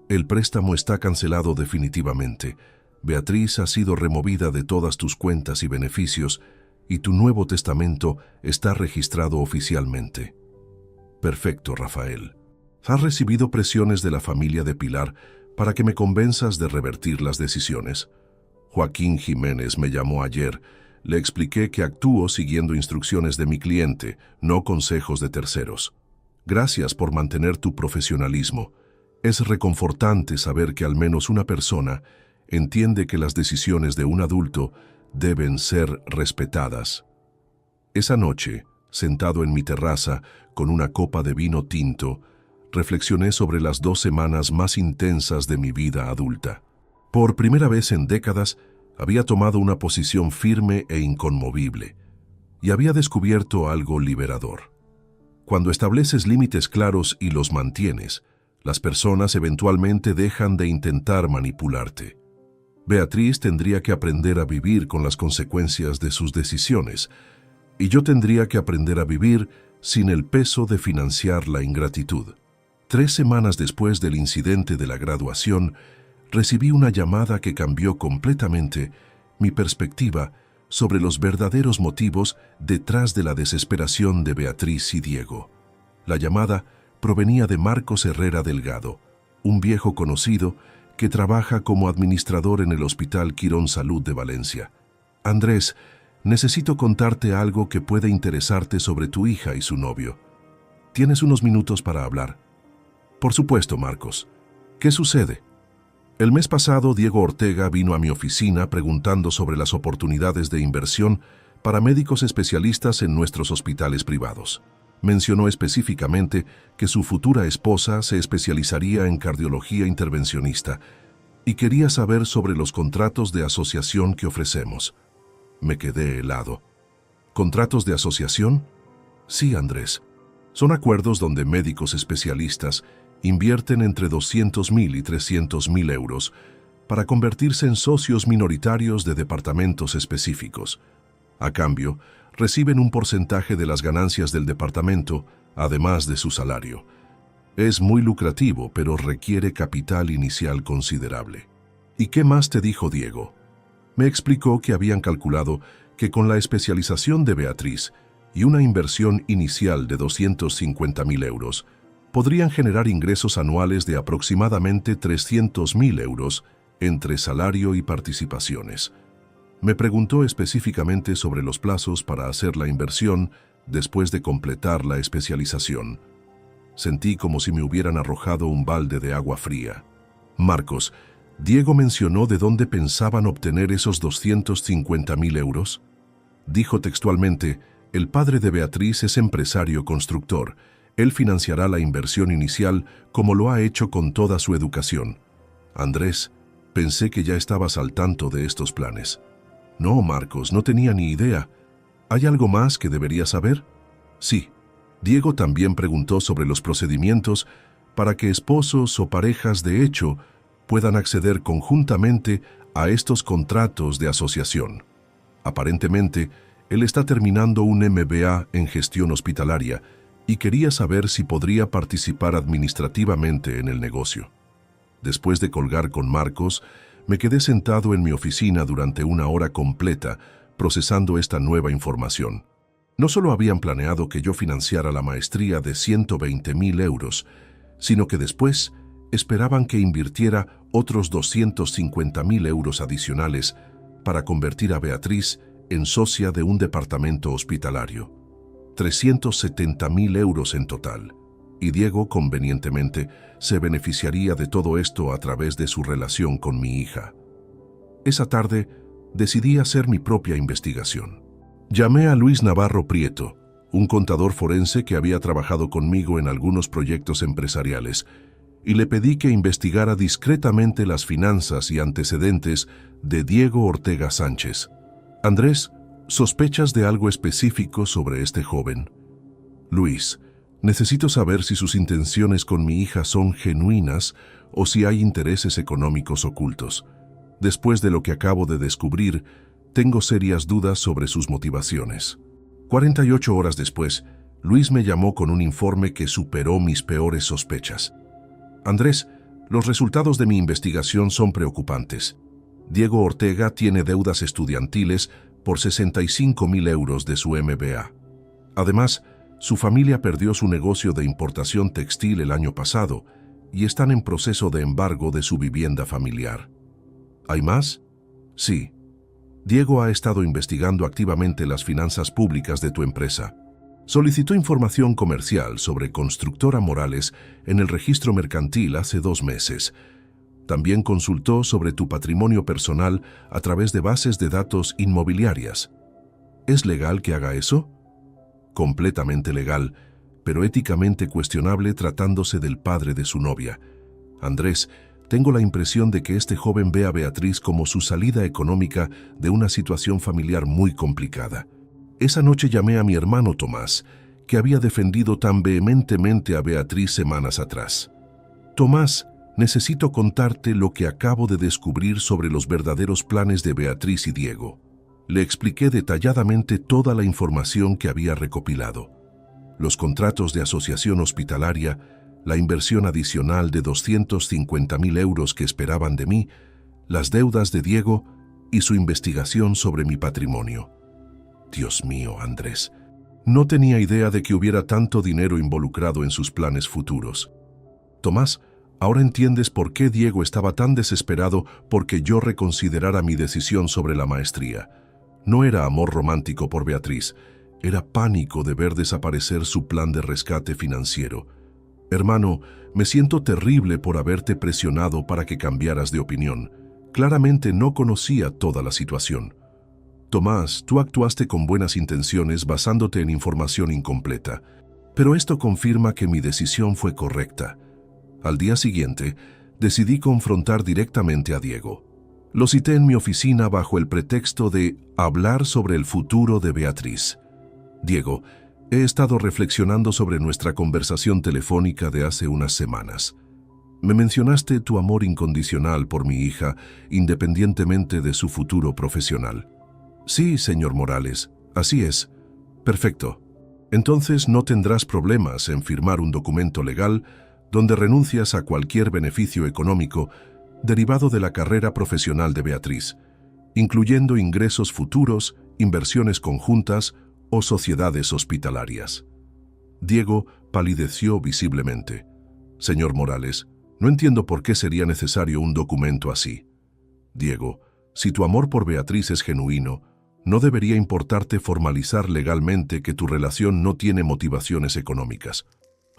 El préstamo está cancelado definitivamente. Beatriz ha sido removida de todas tus cuentas y beneficios y tu nuevo testamento está registrado oficialmente. Perfecto, Rafael. ¿Has recibido presiones de la familia de Pilar para que me convenzas de revertir las decisiones? Joaquín Jiménez me llamó ayer. Le expliqué que actúo siguiendo instrucciones de mi cliente, no consejos de terceros. Gracias por mantener tu profesionalismo. Es reconfortante saber que al menos una persona entiende que las decisiones de un adulto deben ser respetadas. Esa noche, sentado en mi terraza con una copa de vino tinto, reflexioné sobre las 2 semanas más intensas de mi vida adulta. Por primera vez en décadas, había tomado una posición firme e inconmovible, y había descubierto algo liberador. Cuando estableces límites claros y los mantienes, las personas eventualmente dejan de intentar manipularte. Beatriz tendría que aprender a vivir con las consecuencias de sus decisiones, y yo tendría que aprender a vivir sin el peso de financiar la ingratitud. 3 semanas después del incidente de la graduación, recibí una llamada que cambió completamente mi perspectiva sobre los verdaderos motivos detrás de la desesperación de Beatriz y Diego. La llamada provenía de Marcos Herrera Delgado, un viejo conocido que trabaja como administrador en el Hospital Quirón Salud de Valencia. Andrés, necesito contarte algo que puede interesarte sobre tu hija y su novio. ¿Tienes unos minutos para hablar? Por supuesto, Marcos. ¿Qué sucede? El mes pasado, Diego Ortega vino a mi oficina preguntando sobre las oportunidades de inversión para médicos especialistas en nuestros hospitales privados. Mencionó específicamente que su futura esposa se especializaría en cardiología intervencionista y quería saber sobre los contratos de asociación que ofrecemos. Me quedé helado. ¿Contratos de asociación? Sí, Andrés. Son acuerdos donde médicos especialistas invierten entre 200.000 y 300.000 euros para convertirse en socios minoritarios de departamentos específicos. A cambio, reciben un porcentaje de las ganancias del departamento, además de su salario. Es muy lucrativo, pero requiere capital inicial considerable. ¿Y qué más te dijo Diego? Me explicó que habían calculado que con la especialización de Beatriz y una inversión inicial de 250.000 euros, podrían generar ingresos anuales de aproximadamente 300.000 euros entre salario y participaciones. Me preguntó específicamente sobre los plazos para hacer la inversión después de completar la especialización. Sentí como si me hubieran arrojado un balde de agua fría. Marcos, ¿Diego mencionó de dónde pensaban obtener esos 250.000 euros? Dijo textualmente: el padre de Beatriz es empresario constructor. Él financiará la inversión inicial como lo ha hecho con toda su educación. Andrés, pensé que ya estabas al tanto de estos planes. No, Marcos, no tenía ni idea. ¿Hay algo más que debería saber? Sí. Diego también preguntó sobre los procedimientos para que esposos o parejas de hecho puedan acceder conjuntamente a estos contratos de asociación. Aparentemente, él está terminando un MBA en gestión hospitalaria y quería saber si podría participar administrativamente en el negocio. Después de colgar con Marcos, me quedé sentado en mi oficina durante una hora completa procesando esta nueva información. No solo habían planeado que yo financiara la maestría de 120.000 euros, sino que después esperaban que invirtiera otros 250.000 euros adicionales para convertir a Beatriz en socia de un departamento hospitalario. 370.000 euros en total. Y Diego, convenientemente, se beneficiaría de todo esto a través de su relación con mi hija. Esa tarde, decidí hacer mi propia investigación. Llamé a Luis Navarro Prieto, un contador forense que había trabajado conmigo en algunos proyectos empresariales, y le pedí que investigara discretamente las finanzas y antecedentes de Diego Ortega Sánchez. Andrés, ¿sospechas de algo específico sobre este joven? Luis, necesito saber si sus intenciones con mi hija son genuinas o si hay intereses económicos ocultos. Después de lo que acabo de descubrir, tengo serias dudas sobre sus motivaciones. 48 horas después, Luis me llamó con un informe que superó mis peores sospechas. Andrés, los resultados de mi investigación son preocupantes. Diego Ortega tiene deudas estudiantiles por 65.000 euros de su MBA. Además, su familia perdió su negocio de importación textil el año pasado y están en proceso de embargo de su vivienda familiar. ¿Hay más? Sí. Diego ha estado investigando activamente las finanzas públicas de tu empresa. Solicitó información comercial sobre Constructora Morales en el registro mercantil hace 2 meses. También consultó sobre tu patrimonio personal a través de bases de datos inmobiliarias. ¿Es legal que haga eso? Completamente legal, pero éticamente cuestionable tratándose del padre de su novia. Andrés, tengo la impresión de que este joven ve a Beatriz como su salida económica de una situación familiar muy complicada. Esa noche llamé a mi hermano Tomás, que había defendido tan vehementemente a Beatriz semanas atrás. Tomás, necesito contarte lo que acabo de descubrir sobre los verdaderos planes de Beatriz y Diego. Le expliqué detalladamente toda la información que había recopilado. Los contratos de asociación hospitalaria, la inversión adicional de 250.000 euros que esperaban de mí, las deudas de Diego y su investigación sobre mi patrimonio. Dios mío, Andrés, no tenía idea de que hubiera tanto dinero involucrado en sus planes futuros. Tomás, ahora entiendes por qué Diego estaba tan desesperado porque yo reconsiderara mi decisión sobre la maestría. No era amor romántico por Beatriz, era pánico de ver desaparecer su plan de rescate financiero. Hermano, me siento terrible por haberte presionado para que cambiaras de opinión. Claramente no conocía toda la situación. Tomás, tú actuaste con buenas intenciones basándote en información incompleta, pero esto confirma que mi decisión fue correcta. Al día siguiente, decidí confrontar directamente a Diego. Lo cité en mi oficina bajo el pretexto de hablar sobre el futuro de Beatriz. Diego, he estado reflexionando sobre nuestra conversación telefónica de hace unas semanas. Me mencionaste tu amor incondicional por mi hija, independientemente de su futuro profesional. Sí, señor Morales, así es. Perfecto. Entonces no tendrás problemas en firmar un documento legal donde renuncias a cualquier beneficio económico derivado de la carrera profesional de Beatriz, incluyendo ingresos futuros, inversiones conjuntas o sociedades hospitalarias. Diego palideció visiblemente. Señor Morales, no entiendo por qué sería necesario un documento así. Diego, si tu amor por Beatriz es genuino, no debería importarte formalizar legalmente que tu relación no tiene motivaciones económicas.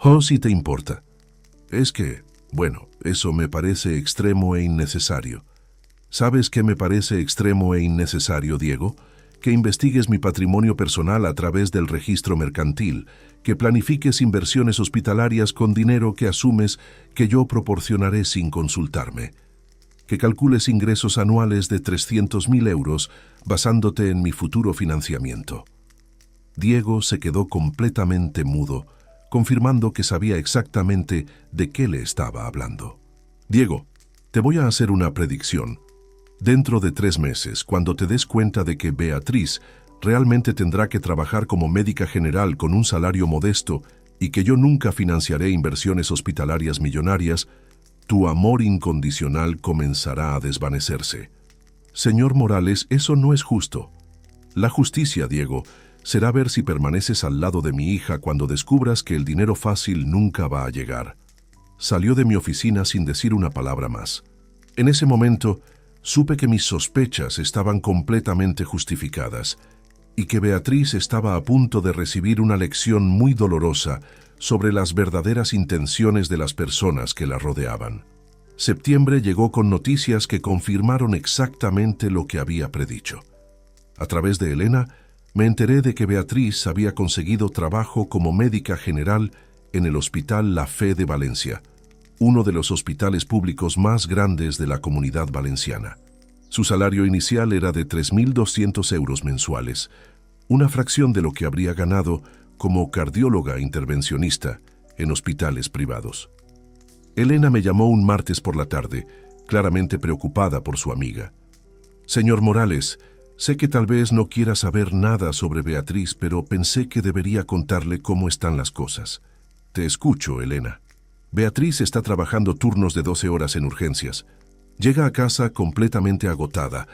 Oh, sí te importa. Es que, bueno, eso me parece extremo e innecesario. ¿Sabes qué me parece extremo e innecesario, Diego? Que investigues mi patrimonio personal a través del registro mercantil, que planifiques inversiones hospitalarias con dinero que asumes que yo proporcionaré sin consultarme, que calcules ingresos anuales de 300.000 euros basándote en mi futuro financiamiento. Diego se quedó completamente mudo, confirmando que sabía exactamente de qué le estaba hablando. Diego, te voy a hacer una predicción. Dentro de 3 meses, cuando te des cuenta de que Beatriz realmente tendrá que trabajar como médica general con un salario modesto y que yo nunca financiaré inversiones hospitalarias millonarias, tu amor incondicional comenzará a desvanecerse. Señor Morales, eso no es justo. La justicia, Diego, será ver si permaneces al lado de mi hija cuando descubras que el dinero fácil nunca va a llegar. Salió de mi oficina sin decir una palabra más. En ese momento, supe que mis sospechas estaban completamente justificadas y que Beatriz estaba a punto de recibir una lección muy dolorosa sobre las verdaderas intenciones de las personas que la rodeaban. Septiembre llegó con noticias que confirmaron exactamente lo que había predicho. A través de Elena, me enteré de que Beatriz había conseguido trabajo como médica general en el Hospital La Fe de Valencia, uno de los hospitales públicos más grandes de la Comunidad Valenciana. Su salario inicial era de 3.200 euros mensuales, una fracción de lo que habría ganado como cardióloga intervencionista en hospitales privados. Elena me llamó un martes por la tarde, claramente preocupada por su amiga. Señor Morales, sé que tal vez no quiera saber nada sobre Beatriz, pero pensé que debería contarle cómo están las cosas. Te escucho, Elena. Beatriz está trabajando turnos de 12 horas en urgencias. Llega a casa completamente agotada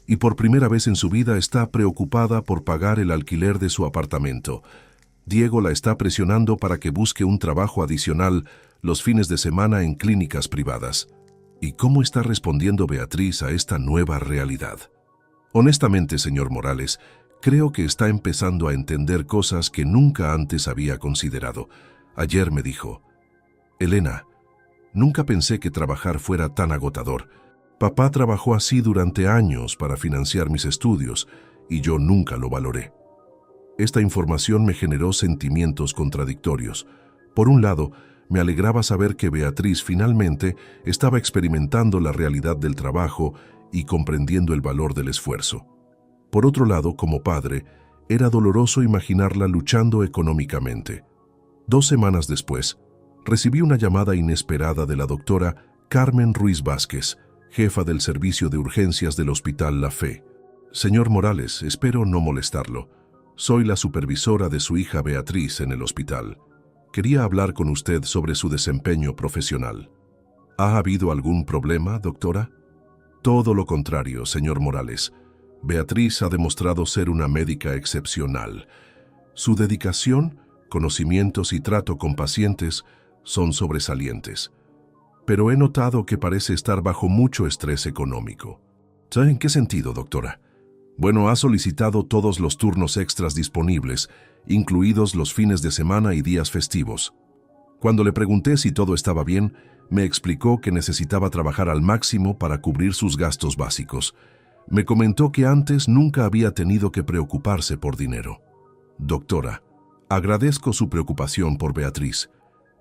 y por primera vez en su vida está preocupada por pagar el alquiler de su apartamento. Diego la está presionando para que busque un trabajo adicional los fines de semana en clínicas privadas. ¿Y cómo está respondiendo Beatriz a esta nueva realidad? Honestamente, señor Morales, creo que está empezando a entender cosas que nunca antes había considerado. Ayer me dijo: Elena, nunca pensé que trabajar fuera tan agotador. Papá trabajó así durante años para financiar mis estudios y yo nunca lo valoré. Esta información me generó sentimientos contradictorios. Por un lado, me alegraba saber que Beatriz finalmente estaba experimentando la realidad del trabajo y comprendiendo el valor del esfuerzo. Por otro lado, como padre, era doloroso imaginarla luchando económicamente. 2 semanas después, recibí una llamada inesperada de la doctora Carmen Ruiz Vázquez, jefa del servicio de urgencias del Hospital La Fe. Señor Morales, espero no molestarlo. Soy la supervisora de su hija Beatriz en el hospital. Quería hablar con usted sobre su desempeño profesional. ¿Ha habido algún problema, doctora? Todo lo contrario, señor Morales. Beatriz ha demostrado ser una médica excepcional. Su dedicación, conocimientos y trato con pacientes son sobresalientes. Pero he notado que parece estar bajo mucho estrés económico. ¿En qué sentido, doctora? Bueno, ha solicitado todos los turnos extras disponibles, incluidos los fines de semana y días festivos. Cuando le pregunté si todo estaba bien, me explicó que necesitaba trabajar al máximo para cubrir sus gastos básicos. Me comentó que antes nunca había tenido que preocuparse por dinero. Doctora, agradezco su preocupación por Beatriz,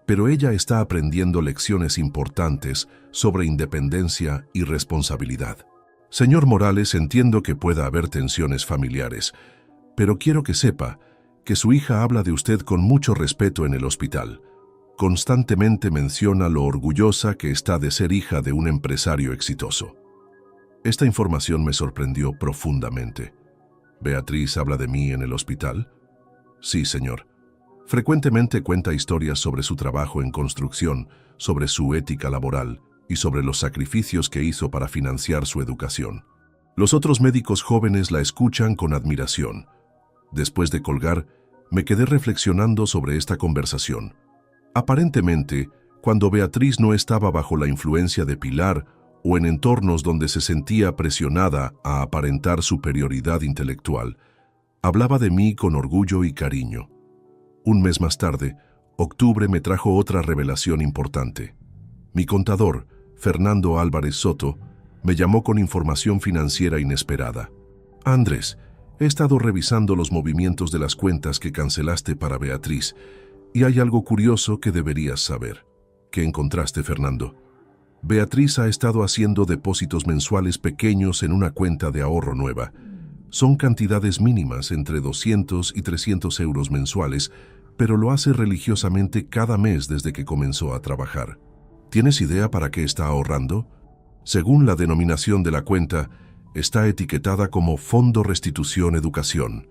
pero ella está aprendiendo lecciones importantes sobre independencia y responsabilidad. Señor Morales, entiendo que pueda haber tensiones familiares, pero quiero que sepa que su hija habla de usted con mucho respeto en el hospital. Constantemente menciona lo orgullosa que está de ser hija de un empresario exitoso. Esta información me sorprendió profundamente. ¿Beatriz habla de mí en el hospital? Sí, señor. Frecuentemente cuenta historias sobre su trabajo en construcción, sobre su ética laboral y sobre los sacrificios que hizo para financiar su educación. Los otros médicos jóvenes la escuchan con admiración. Después de colgar, me quedé reflexionando sobre esta conversación. Aparentemente, cuando Beatriz no estaba bajo la influencia de Pilar o en entornos donde se sentía presionada a aparentar superioridad intelectual, hablaba de mí con orgullo y cariño. Un mes más tarde, octubre me trajo otra revelación importante. Mi contador, Fernando Álvarez Soto, me llamó con información financiera inesperada. Andrés, he estado revisando los movimientos de las cuentas que cancelaste para Beatriz y hay algo curioso que deberías saber. ¿Qué encontraste, Fernando? Beatriz ha estado haciendo depósitos mensuales pequeños en una cuenta de ahorro nueva. Son cantidades mínimas, entre 200 y 300 euros mensuales, pero lo hace religiosamente cada mes desde que comenzó a trabajar. ¿Tienes idea para qué está ahorrando? Según la denominación de la cuenta, está etiquetada como Fondo Restitución Educación.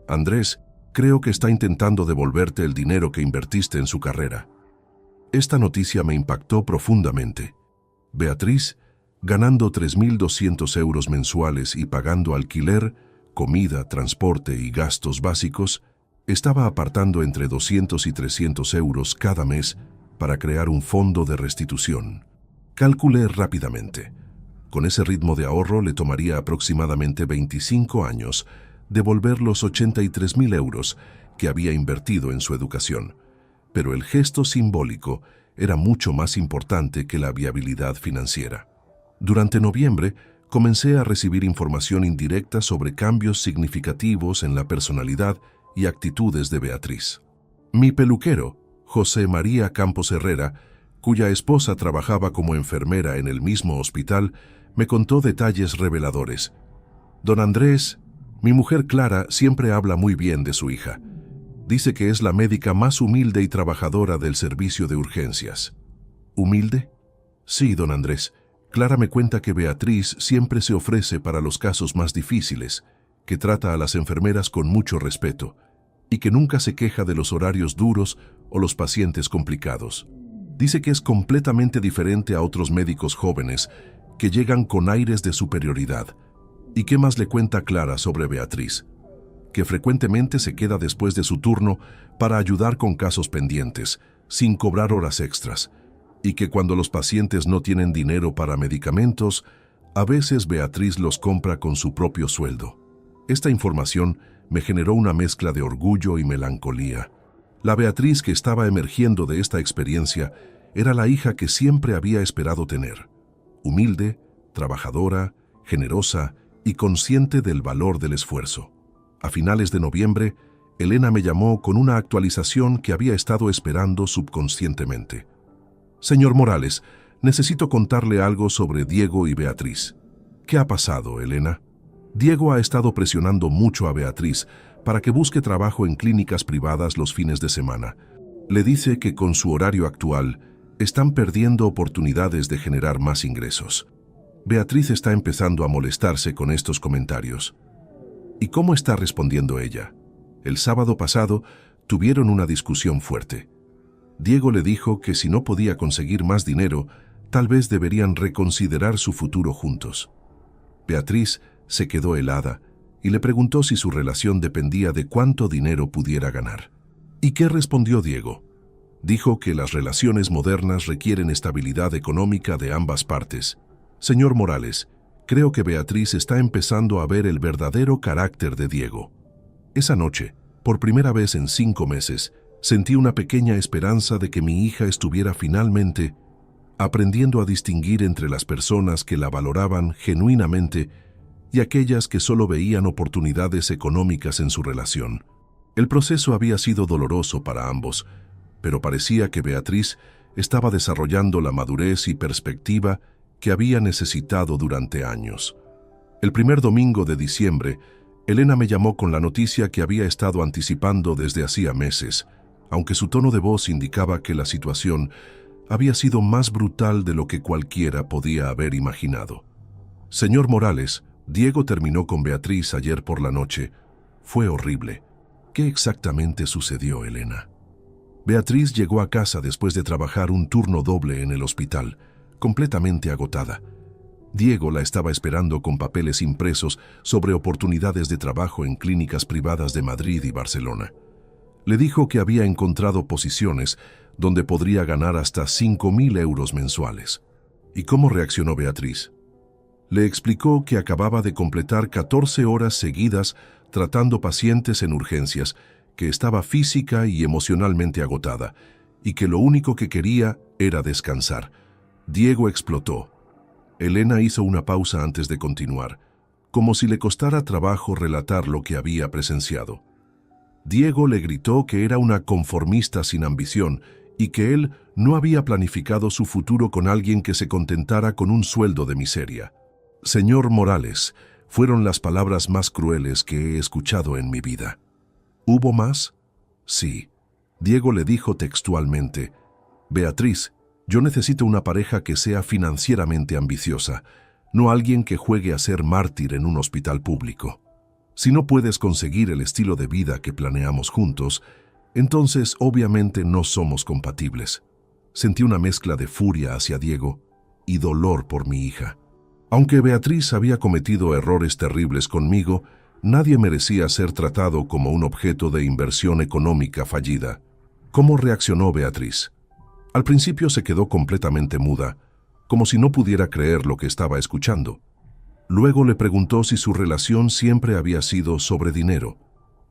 Andrés, creo que está intentando devolverte el dinero que invertiste en su carrera. Esta noticia me impactó profundamente. Beatriz, ganando 3.200 euros mensuales y pagando alquiler, comida, transporte y gastos básicos, estaba apartando entre 200 y 300 euros cada mes para crear un fondo de restitución. Calculé rápidamente. Con ese ritmo de ahorro le tomaría aproximadamente 25 años devolver los 83.000 euros que había invertido en su educación. Pero el gesto simbólico era mucho más importante que la viabilidad financiera. Durante noviembre, comencé a recibir información indirecta sobre cambios significativos en la personalidad y actitudes de Beatriz. Mi peluquero, José María Campos Herrera, cuya esposa trabajaba como enfermera en el mismo hospital, me contó detalles reveladores. Don Andrés, mi mujer Clara siempre habla muy bien de su hija. Dice que es la médica más humilde y trabajadora del servicio de urgencias. ¿Humilde? Sí, don Andrés. Clara me cuenta que Beatriz siempre se ofrece para los casos más difíciles, que trata a las enfermeras con mucho respeto y que nunca se queja de los horarios duros o los pacientes complicados. Dice que es completamente diferente a otros médicos jóvenes que llegan con aires de superioridad. ¿Y qué más le cuenta Clara sobre Beatriz? Que frecuentemente se queda después de su turno para ayudar con casos pendientes, sin cobrar horas extras, y que cuando los pacientes no tienen dinero para medicamentos, a veces Beatriz los compra con su propio sueldo. Esta información me generó una mezcla de orgullo y melancolía. La Beatriz que estaba emergiendo de esta experiencia era la hija que siempre había esperado tener. Humilde, trabajadora, generosa y consciente del valor del esfuerzo. A finales de noviembre, Elena me llamó con una actualización que había estado esperando subconscientemente. Señor Morales, necesito contarle algo sobre Diego y Beatriz. ¿Qué ha pasado, Elena? Diego ha estado presionando mucho a Beatriz para que busque trabajo en clínicas privadas los fines de semana. Le dice que con su horario actual están perdiendo oportunidades de generar más ingresos. Beatriz está empezando a molestarse con estos comentarios. ¿Y cómo está respondiendo ella? El sábado pasado tuvieron una discusión fuerte. Diego le dijo que si no podía conseguir más dinero, tal vez deberían reconsiderar su futuro juntos. Beatriz se quedó helada y le preguntó si su relación dependía de cuánto dinero pudiera ganar. ¿Y qué respondió Diego? Dijo que las relaciones modernas requieren estabilidad económica de ambas partes. Señor Morales, creo que Beatriz está empezando a ver el verdadero carácter de Diego. Esa noche, por primera vez en 5 meses, sentí una pequeña esperanza de que mi hija estuviera finalmente aprendiendo a distinguir entre las personas que la valoraban genuinamente y aquellas que solo veían oportunidades económicas en su relación. El proceso había sido doloroso para ambos, pero parecía que Beatriz estaba desarrollando la madurez y perspectiva que había necesitado durante años. El primer domingo de diciembre, Elena me llamó con la noticia que había estado anticipando desde hacía meses. aunque su tono de voz indicaba que la situación había sido más brutal de lo que cualquiera podía haber imaginado. Señor Morales, Diego terminó con Beatriz ayer por la noche. Fue horrible. ¿Qué exactamente sucedió, Elena? Beatriz llegó a casa después de trabajar un turno doble en el hospital, completamente agotada. Diego la estaba esperando con papeles impresos sobre oportunidades de trabajo en clínicas privadas de Madrid y Barcelona. Le dijo que había encontrado posiciones donde podría ganar hasta 5.000 euros mensuales. ¿Y cómo reaccionó Beatriz? Le explicó que acababa de completar 14 horas seguidas tratando pacientes en urgencias, que estaba física y emocionalmente agotada, y que lo único que quería era descansar. Diego explotó. Elena hizo una pausa antes de continuar, como si le costara trabajo relatar lo que había presenciado. Diego le gritó que era una conformista sin ambición y que él no había planificado su futuro con alguien que se contentara con un sueldo de miseria. Señor Morales, fueron las palabras más crueles que he escuchado en mi vida. ¿Hubo más? Sí. Diego le dijo textualmente: Beatriz, yo necesito una pareja que sea financieramente ambiciosa, no alguien que juegue a ser mártir en un hospital público. Si no puedes conseguir el estilo de vida que planeamos juntos, entonces obviamente no somos compatibles. Sentí una mezcla de furia hacia Diego y dolor por mi hija. Aunque Beatriz había cometido errores terribles conmigo, nadie merecía ser tratado como un objeto de inversión económica fallida. ¿Cómo reaccionó Beatriz? Al principio se quedó completamente muda, como si no pudiera creer lo que estaba escuchando. Luego le preguntó si su relación siempre había sido sobre dinero.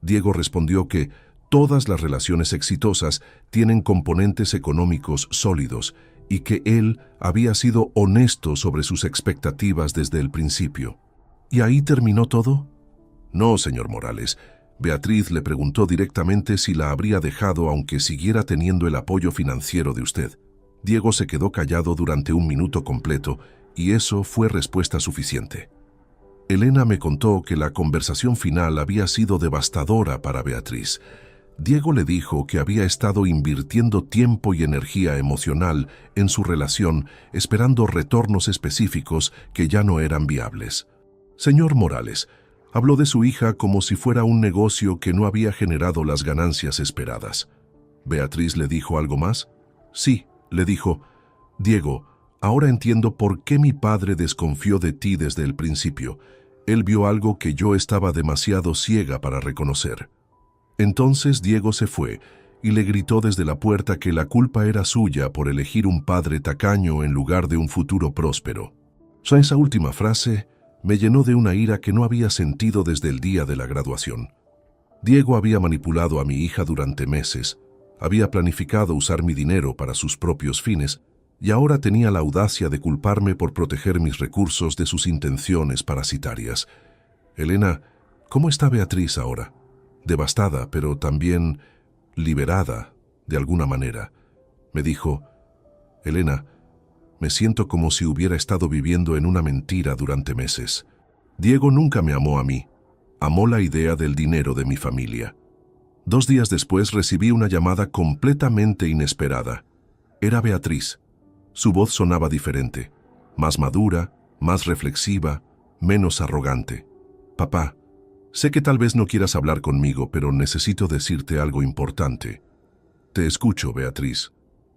Diego respondió que todas las relaciones exitosas tienen componentes económicos sólidos y que él había sido honesto sobre sus expectativas desde el principio. ¿Y ahí terminó todo? No, señor Morales. Beatriz le preguntó directamente si la habría dejado aunque siguiera teniendo el apoyo financiero de usted. Diego se quedó callado durante un minuto completo y eso fue respuesta suficiente. Elena me contó que la conversación final había sido devastadora para Beatriz. Diego le dijo que había estado invirtiendo tiempo y energía emocional en su relación, esperando retornos específicos que ya no eran viables. Señor Morales, habló de su hija como si fuera un negocio que no había generado las ganancias esperadas. ¿Beatriz le dijo algo más? Sí, le dijo: Diego, ahora entiendo por qué mi padre desconfió de ti desde el principio. Él vio algo que yo estaba demasiado ciega para reconocer. Entonces Diego se fue y le gritó desde la puerta que la culpa era suya por elegir un padre tacaño en lugar de un futuro próspero. Esa última frase me llenó de una ira que no había sentido desde el día de la graduación. Diego había manipulado a mi hija durante meses, había planificado usar mi dinero para sus propios fines y ahora tenía la audacia de culparme por proteger mis recursos de sus intenciones parasitarias. Elena, ¿cómo está Beatriz ahora? Devastada, pero también liberada, de alguna manera. Me dijo: Elena, me siento como si hubiera estado viviendo en una mentira durante meses. Diego nunca me amó a mí. Amó la idea del dinero de mi familia. 2 días después recibí una llamada completamente inesperada. Era Beatriz. Su voz sonaba diferente, más madura, más reflexiva, menos arrogante. Papá, sé que tal vez no quieras hablar conmigo, pero necesito decirte algo importante. Te escucho, Beatriz.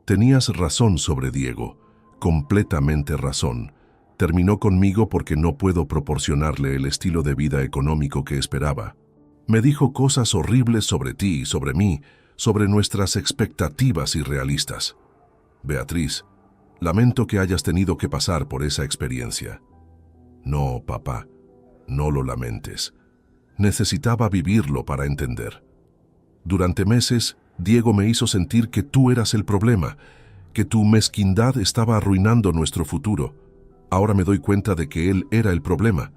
Tenías razón sobre Diego, completamente razón. Terminó conmigo porque no puedo proporcionarle el estilo de vida económico que esperaba. Me dijo cosas horribles sobre ti y sobre mí, sobre nuestras expectativas irrealistas. Beatriz, lamento que hayas tenido que pasar por esa experiencia. No, papá, no lo lamentes. Necesitaba vivirlo para entender. Durante meses, Diego me hizo sentir que tú eras el problema, que tu mezquindad estaba arruinando nuestro futuro. Ahora me doy cuenta de que él era el problema.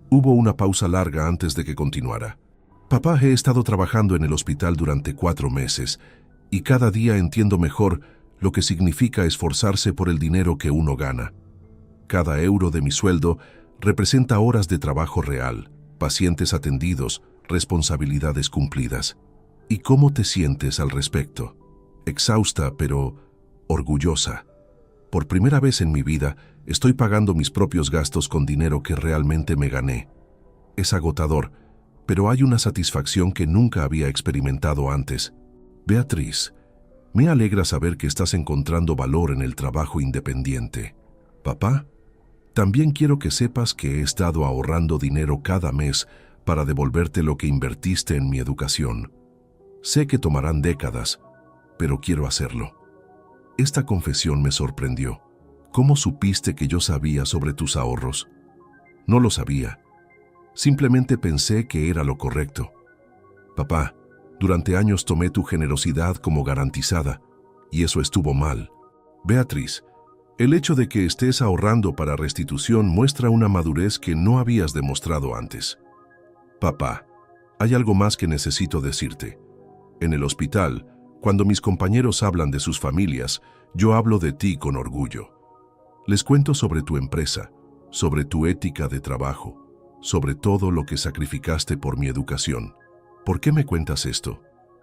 Hubo una pausa larga antes de que continuara. Papá, he estado trabajando en el hospital durante 4 meses y cada día entiendo mejor lo que significa esforzarse por el dinero que uno gana. Cada euro de mi sueldo representa horas de trabajo real, pacientes atendidos, responsabilidades cumplidas. ¿Y cómo te sientes al respecto? Exhausta, pero orgullosa. Por primera vez en mi vida, estoy pagando mis propios gastos con dinero que realmente me gané. Es agotador, pero hay una satisfacción que nunca había experimentado antes. Beatriz, me alegra saber que estás encontrando valor en el trabajo independiente. Papá, también quiero que sepas que he estado ahorrando dinero cada mes para devolverte lo que invertiste en mi educación. Sé que tomarán décadas, pero quiero hacerlo. Esta confesión me sorprendió. ¿Cómo supiste que yo sabía sobre tus ahorros? No lo sabía. Simplemente pensé que era lo correcto. Papá, durante años tomé tu generosidad como garantizada, y eso estuvo mal. Beatriz, el hecho de que estés ahorrando para restitución muestra una madurez que no habías demostrado antes. Papá, hay algo más que necesito decirte. En el hospital, cuando mis compañeros hablan de sus familias, yo hablo de ti con orgullo. Les cuento sobre tu empresa, sobre tu ética de trabajo, sobre todo lo que sacrificaste por mi educación. ¿Por qué me cuentas esto?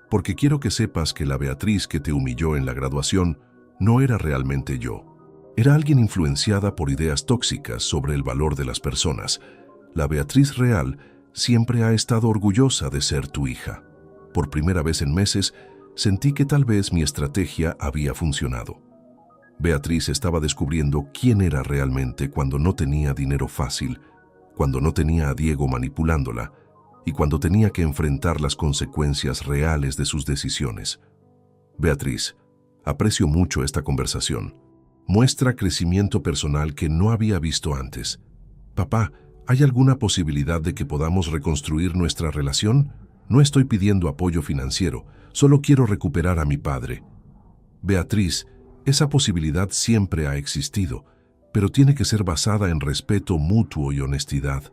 Porque quiero que sepas que la Beatriz que te humilló en la graduación no era realmente yo. Era alguien influenciada por ideas tóxicas sobre el valor de las personas. La Beatriz real siempre ha estado orgullosa de ser tu hija. Por primera vez en meses, sentí que tal vez mi estrategia había funcionado. Beatriz estaba descubriendo quién era realmente cuando no tenía dinero fácil, cuando no tenía a Diego manipulándola y cuando tenía que enfrentar las consecuencias reales de sus decisiones. Beatriz, aprecio mucho esta conversación. Muestra crecimiento personal que no había visto antes. Papá, ¿hay alguna posibilidad de que podamos reconstruir nuestra relación? No estoy pidiendo apoyo financiero, solo quiero recuperar a mi padre. Beatriz, esa posibilidad siempre ha existido, pero tiene que ser basada en respeto mutuo y honestidad,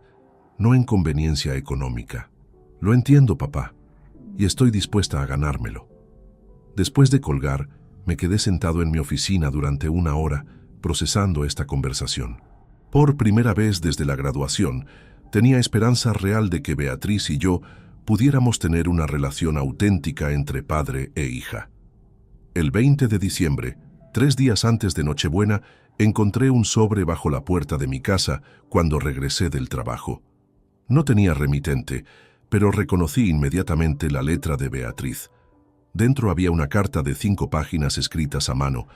no en conveniencia económica. Lo entiendo, papá, y estoy dispuesta a ganármelo. Después de colgar, me quedé sentado en mi oficina durante 1 hora, procesando esta conversación. Por primera vez desde la graduación, tenía esperanza real de que Beatriz y yo pudiéramos tener una relación auténtica entre padre e hija. El 20 de diciembre, 3 días antes de Nochebuena, encontré un sobre bajo la puerta de mi casa cuando regresé del trabajo. No tenía remitente, pero reconocí inmediatamente la letra de Beatriz. Dentro había una carta de 5 páginas escritas a mano,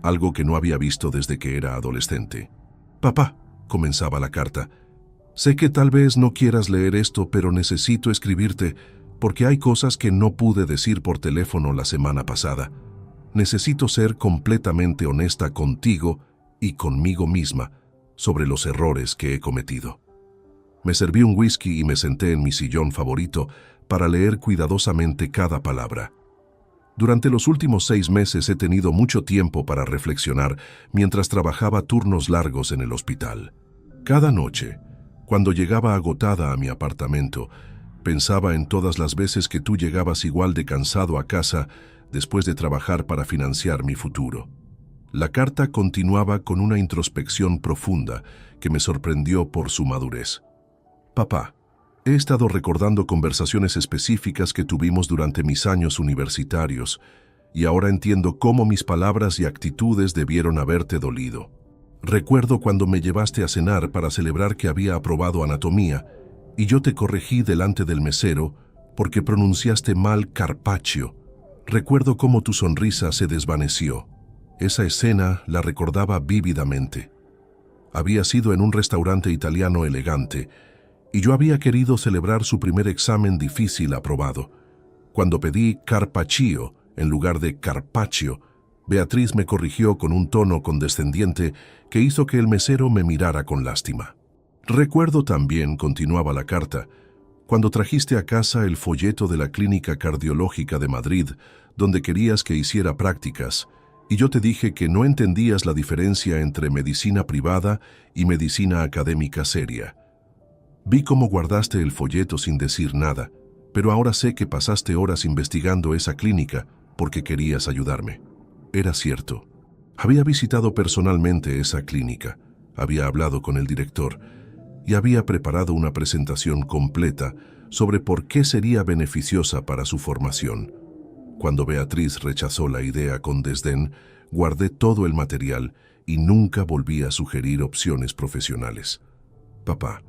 algo que no había visto desde que era adolescente. «Papá», comenzaba la carta, «sé que tal vez no quieras leer esto, pero necesito escribirte porque hay cosas que no pude decir por teléfono la semana pasada. Necesito ser completamente honesta contigo y conmigo misma sobre los errores que he cometido». Me serví un whisky y me senté en mi sillón favorito para leer cuidadosamente cada palabra. Durante los últimos 6 meses he tenido mucho tiempo para reflexionar mientras trabajaba turnos largos en el hospital. Cada noche, cuando llegaba agotada a mi apartamento, pensaba en todas las veces que tú llegabas igual de cansado a casa después de trabajar para financiar mi futuro. La carta continuaba con una introspección profunda que me sorprendió por su madurez. «Papá, he estado recordando conversaciones específicas que tuvimos durante mis años universitarios y ahora entiendo cómo mis palabras y actitudes debieron haberte dolido. Recuerdo cuando me llevaste a cenar para celebrar que había aprobado anatomía y yo te corregí delante del mesero porque pronunciaste mal carpaccio. Recuerdo cómo tu sonrisa se desvaneció. Esa escena la recordaba vívidamente. Había sido en un restaurante italiano elegante y yo había querido celebrar su primer examen difícil aprobado. Cuando pedí carpaccio en lugar de carpaccio, Beatriz me corrigió con un tono condescendiente que hizo que el mesero me mirara con lástima. Recuerdo también, continuaba la carta, cuando trajiste a casa el folleto de la Clínica Cardiológica de Madrid, donde querías que hiciera prácticas, y yo te dije que no entendías la diferencia entre medicina privada y medicina académica seria. Vi cómo guardaste el folleto sin decir nada, pero ahora sé que pasaste horas investigando esa clínica porque querías ayudarme. Era cierto. Había visitado personalmente esa clínica, había hablado con el director y había preparado una presentación completa sobre por qué sería beneficiosa para su formación. Cuando Beatriz rechazó la idea con desdén, guardé todo el material y nunca volví a sugerir opciones profesionales. Papá,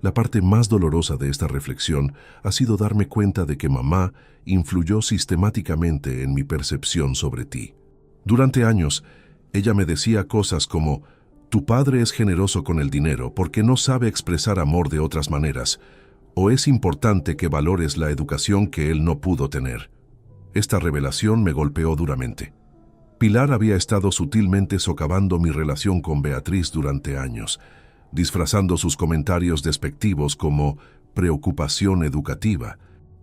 la parte más dolorosa de esta reflexión ha sido darme cuenta de que mamá influyó sistemáticamente en mi percepción sobre ti. Durante años, ella me decía cosas como: tu padre es generoso con el dinero porque no sabe expresar amor de otras maneras, o es importante que valores la educación que él no pudo tener. Esta revelación me golpeó duramente. Pilar había estado sutilmente socavando mi relación con Beatriz durante años, disfrazando sus comentarios despectivos como preocupación educativa.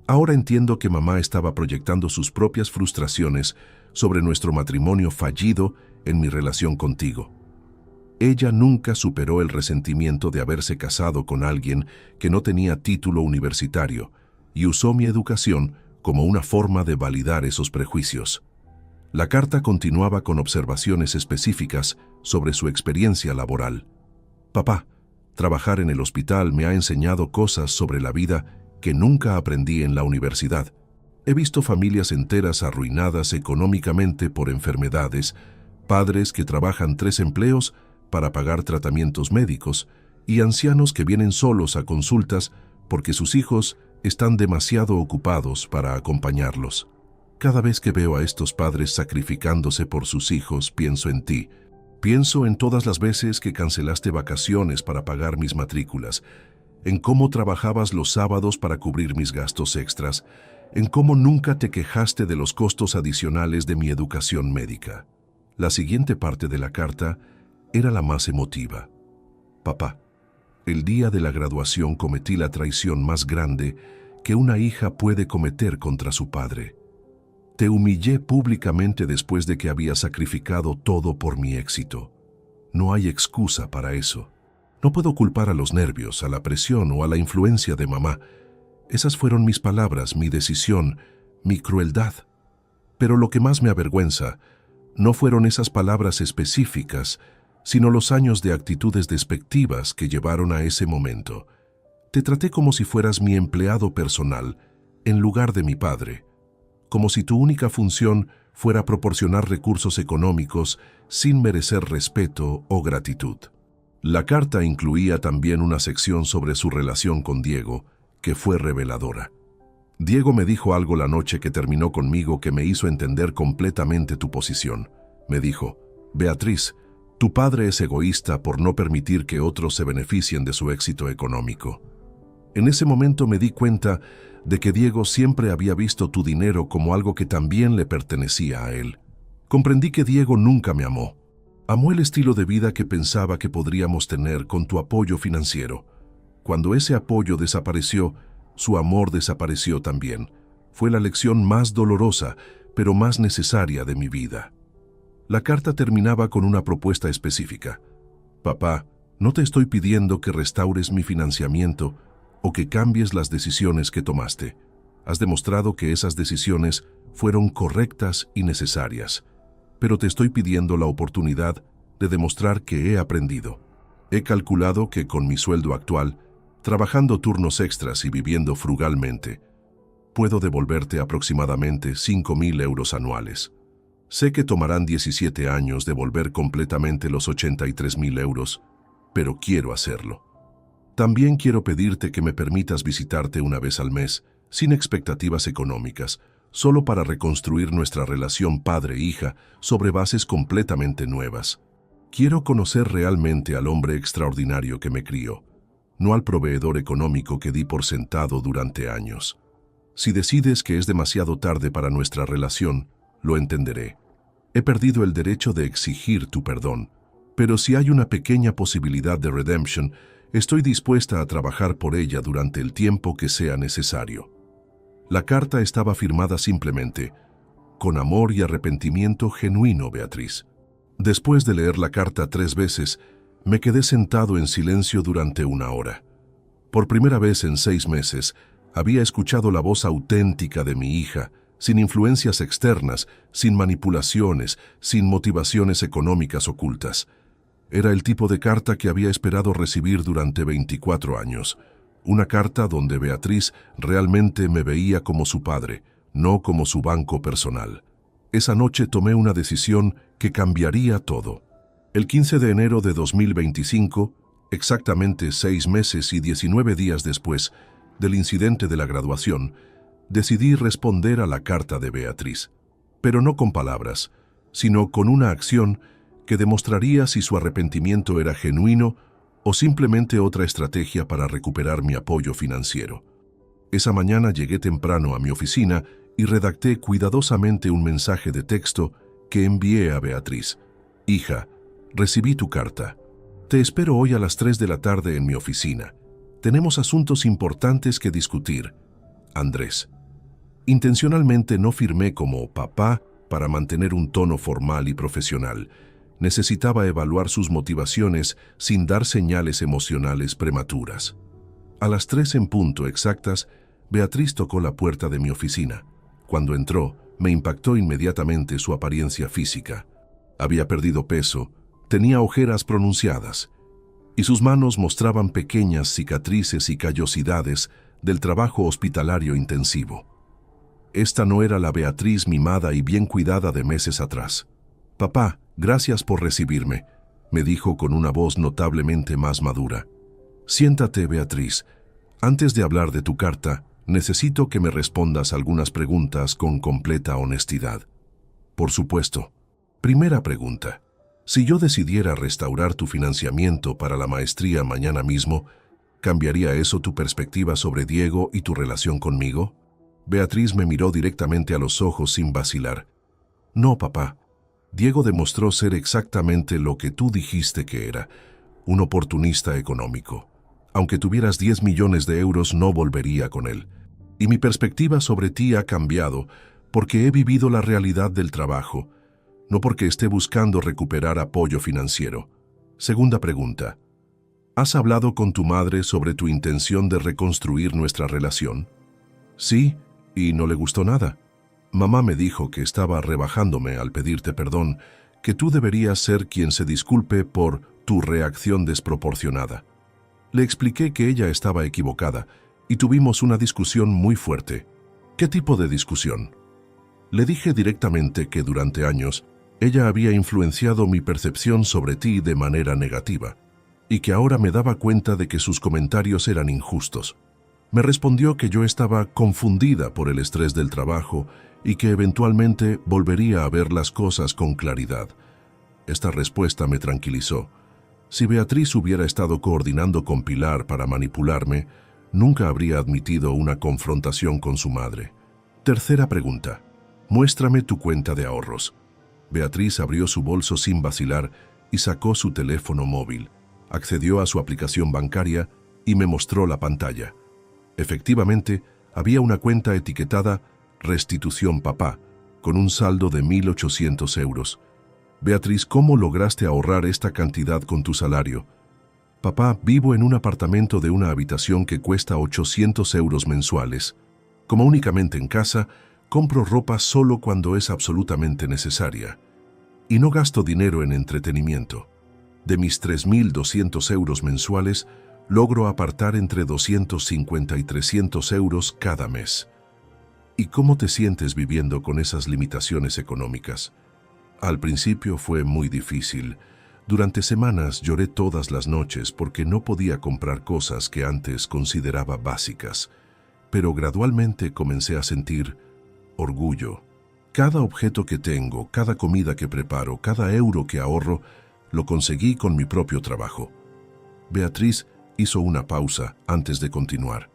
Ahora entiendo que mamá estaba proyectando sus propias frustraciones sobre nuestro matrimonio fallido en mi relación contigo. Ella nunca superó el resentimiento de haberse casado con alguien que no tenía título universitario y usó mi educación como una forma de validar esos prejuicios. La carta continuaba con observaciones específicas sobre su experiencia laboral. Papá, trabajar en el hospital me ha enseñado cosas sobre la vida que nunca aprendí en la universidad. He visto familias enteras arruinadas económicamente por enfermedades, padres que trabajan 3 empleos para pagar tratamientos médicos y ancianos que vienen solos a consultas porque sus hijos están demasiado ocupados para acompañarlos. Cada vez que veo a estos padres sacrificándose por sus hijos, pienso en ti. Pienso en todas las veces que cancelaste vacaciones para pagar mis matrículas, en cómo trabajabas los sábados para cubrir mis gastos extras, en cómo nunca te quejaste de los costos adicionales de mi educación médica. La siguiente parte de la carta era la más emotiva. Papá, el día de la graduación cometí la traición más grande que una hija puede cometer contra su padre. Te humillé públicamente después de que había sacrificado todo por mi éxito. No hay excusa para eso. No puedo culpar a los nervios, a la presión o a la influencia de mamá. Esas fueron mis palabras, mi decisión, mi crueldad. Pero lo que más me avergüenza no fueron esas palabras específicas, sino los años de actitudes despectivas que llevaron a ese momento. Te traté como si fueras mi empleado personal, en lugar de mi padre, como si tu única función fuera proporcionar recursos económicos sin merecer respeto o gratitud. La carta incluía también una sección sobre su relación con Diego, que fue reveladora. Diego me dijo algo la noche que terminó conmigo que me hizo entender completamente tu posición. Me dijo: Beatriz, tu padre es egoísta por no permitir que otros se beneficien de su éxito económico. En ese momento me di cuenta de que Diego siempre había visto tu dinero como algo que también le pertenecía a él. Comprendí que Diego nunca me amó. Amó el estilo de vida que pensaba que podríamos tener con tu apoyo financiero. Cuando ese apoyo desapareció, su amor desapareció también. Fue la lección más dolorosa, pero más necesaria de mi vida. La carta terminaba con una propuesta específica. Papá, no te estoy pidiendo que restaures mi financiamiento o que cambies las decisiones que tomaste. Has demostrado que esas decisiones fueron correctas y necesarias, pero te estoy pidiendo la oportunidad de demostrar que he aprendido. He calculado que con mi sueldo actual, trabajando turnos extras y viviendo frugalmente, puedo devolverte aproximadamente 5,000 euros anuales. Sé que tomarán 17 años devolver completamente los 83,000 euros, pero quiero hacerlo. También quiero pedirte que me permitas visitarte una vez al mes, sin expectativas económicas, solo para reconstruir nuestra relación padre-hija sobre bases completamente nuevas. Quiero conocer realmente al hombre extraordinario que me crió, no al proveedor económico que di por sentado durante años. Si decides que es demasiado tarde para nuestra relación, lo entenderé. He perdido el derecho de exigir tu perdón, pero si hay una pequeña posibilidad de redemption, estoy dispuesta a trabajar por ella durante el tiempo que sea necesario. La carta estaba firmada simplemente, con amor y arrepentimiento genuino, Beatriz. Después de leer la carta 3 veces, me quedé sentado en silencio durante 1 hora. Por primera vez en 6 meses, había escuchado la voz auténtica de mi hija, sin influencias externas, sin manipulaciones, sin motivaciones económicas ocultas. Era el tipo de carta que había esperado recibir durante 24 años. Una carta donde Beatriz realmente me veía como su padre, no como su banco personal. Esa noche tomé una decisión que cambiaría todo. El 15 de enero de 2025, exactamente 6 meses y 19 días después del incidente de la graduación, decidí responder a la carta de Beatriz, pero no con palabras, sino con una acción que demostraría si su arrepentimiento era genuino o simplemente otra estrategia para recuperar mi apoyo financiero. Esa mañana llegué temprano a mi oficina y redacté cuidadosamente un mensaje de texto que envié a Beatriz. Hija, recibí tu carta. Te espero hoy a las 3 de la tarde en mi oficina. Tenemos asuntos importantes que discutir. Andrés. Intencionalmente no firmé como papá para mantener un tono formal y profesional. Necesitaba evaluar sus motivaciones sin dar señales emocionales prematuras. A las 3 en punto exactas, Beatriz tocó la puerta de mi oficina. Cuando entró, me impactó inmediatamente su apariencia física. Había perdido peso, tenía ojeras pronunciadas, y sus manos mostraban pequeñas cicatrices y callosidades del trabajo hospitalario intensivo. Esta no era la Beatriz mimada y bien cuidada de meses atrás. «Papá, gracias por recibirme», me dijo con una voz notablemente más madura. «Siéntate, Beatriz. Antes de hablar de tu carta, necesito que me respondas algunas preguntas con completa honestidad». «Por supuesto». Primera pregunta. Si yo decidiera restaurar tu financiamiento para la maestría mañana mismo, ¿cambiaría eso tu perspectiva sobre Diego y tu relación conmigo? Beatriz me miró directamente a los ojos sin vacilar. No, papá. Diego demostró ser exactamente lo que tú dijiste que era, un oportunista económico. Aunque tuvieras 10 millones de euros, no volvería con él. Y mi perspectiva sobre ti ha cambiado porque he vivido la realidad del trabajo, no porque esté buscando recuperar apoyo financiero. Segunda pregunta. ¿Has hablado con tu madre sobre tu intención de reconstruir nuestra relación? Sí, y no le gustó nada. Mamá me dijo que estaba rebajándome al pedirte perdón, que tú deberías ser quien se disculpe por tu reacción desproporcionada. Le expliqué que ella estaba equivocada y tuvimos una discusión muy fuerte. ¿Qué tipo de discusión? Le dije directamente que durante años ella había influenciado mi percepción sobre ti de manera negativa y que ahora me daba cuenta de que sus comentarios eran injustos. Me respondió que yo estaba confundida por el estrés del trabajo y que eventualmente volvería a ver las cosas con claridad. Esta respuesta me tranquilizó. Si Beatriz hubiera estado coordinando con Pilar para manipularme, nunca habría admitido una confrontación con su madre. Tercera pregunta. Muéstrame tu cuenta de ahorros. Beatriz abrió su bolso sin vacilar y sacó su teléfono móvil. Accedió a su aplicación bancaria y me mostró la pantalla. Efectivamente, había una cuenta etiquetada Restitución Papá, con un saldo de 1.800 euros. Beatriz, ¿cómo lograste ahorrar esta cantidad con tu salario? Papá, vivo en un apartamento de una habitación que cuesta 800 euros mensuales. Como únicamente en casa, compro ropa solo cuando es absolutamente necesaria. Y no gasto dinero en entretenimiento. De mis 3.200 euros mensuales, logro apartar entre 250 y 300 euros cada mes. ¿Y cómo te sientes viviendo con esas limitaciones económicas? Al principio fue muy difícil. Durante semanas lloré todas las noches porque no podía comprar cosas que antes consideraba básicas. Pero gradualmente comencé a sentir orgullo. Cada objeto que tengo, cada comida que preparo, cada euro que ahorro, lo conseguí con mi propio trabajo. Beatriz hizo una pausa antes de continuar.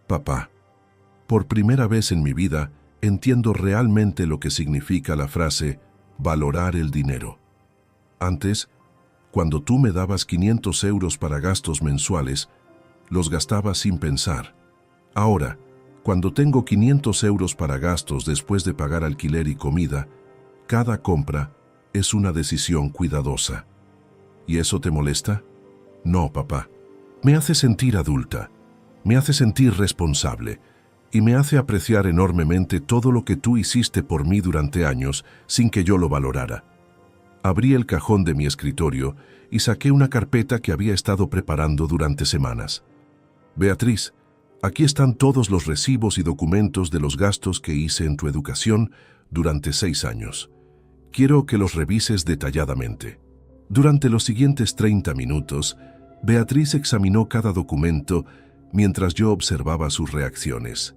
Papá, por primera vez en mi vida entiendo realmente lo que significa la frase valorar el dinero. Antes, cuando tú me dabas 500 euros para gastos mensuales, los gastaba sin pensar. Ahora, cuando tengo 500 euros para gastos después de pagar alquiler y comida, cada compra es una decisión cuidadosa. ¿Y eso te molesta? No, papá. Me hace sentir adulta, me hace sentir responsable y me hace apreciar enormemente todo lo que tú hiciste por mí durante años sin que yo lo valorara. Abrí el cajón de mi escritorio y saqué una carpeta que había estado preparando durante semanas. Beatriz, aquí están todos los recibos y documentos de los gastos que hice en tu educación durante 6 años. Quiero que los revises detalladamente. Durante los siguientes 30 minutos, Beatriz examinó cada documento mientras yo observaba sus reacciones.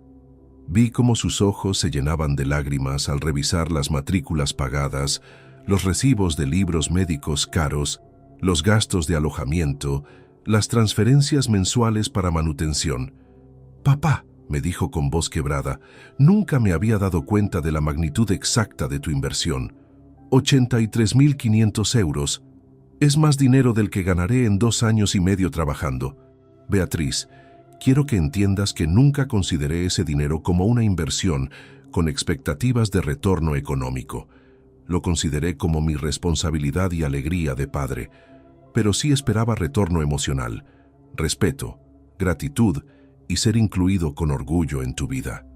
Vi cómo sus ojos se llenaban de lágrimas al revisar las matrículas pagadas, los recibos de libros médicos caros, los gastos de alojamiento, las transferencias mensuales para manutención. «Papá», me dijo con voz quebrada, «nunca me había dado cuenta de la magnitud exacta de tu inversión. 83.500 euros. Es más dinero del que ganaré en 2 años y medio trabajando. Beatriz, quiero que entiendas que nunca consideré ese dinero como una inversión con expectativas de retorno económico. Lo consideré como mi responsabilidad y alegría de padre, pero sí esperaba retorno emocional, respeto, gratitud y ser incluido con orgullo en tu vida.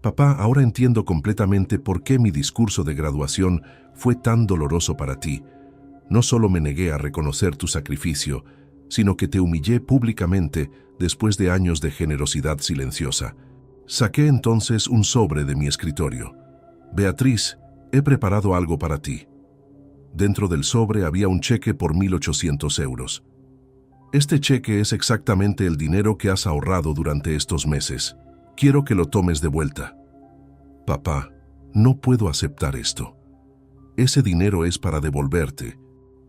Papá, ahora entiendo completamente por qué mi discurso de graduación fue tan doloroso para ti. No solo me negué a reconocer tu sacrificio, sino que te humillé públicamente después de años de generosidad silenciosa. Saqué entonces un sobre de mi escritorio. Beatriz, he preparado algo para ti. Dentro del sobre había un cheque por 1.800 euros. Este cheque es exactamente el dinero que has ahorrado durante estos meses. Quiero que lo tomes de vuelta. Papá, no puedo aceptar esto. Ese dinero es para devolverte.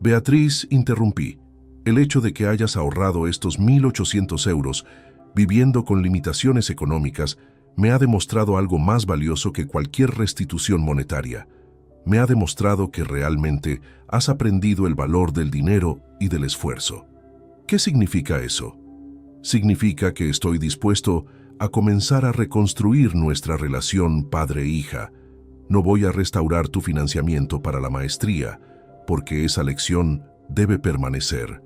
Beatriz, interrumpí. El hecho de que hayas ahorrado estos 1.800 euros viviendo con limitaciones económicas me ha demostrado algo más valioso que cualquier restitución monetaria. Me ha demostrado que realmente has aprendido el valor del dinero y del esfuerzo. ¿Qué significa eso? Significa que estoy dispuesto a comenzar a reconstruir nuestra relación padre-hija. No voy a restaurar tu financiamiento para la maestría, porque esa lección debe permanecer.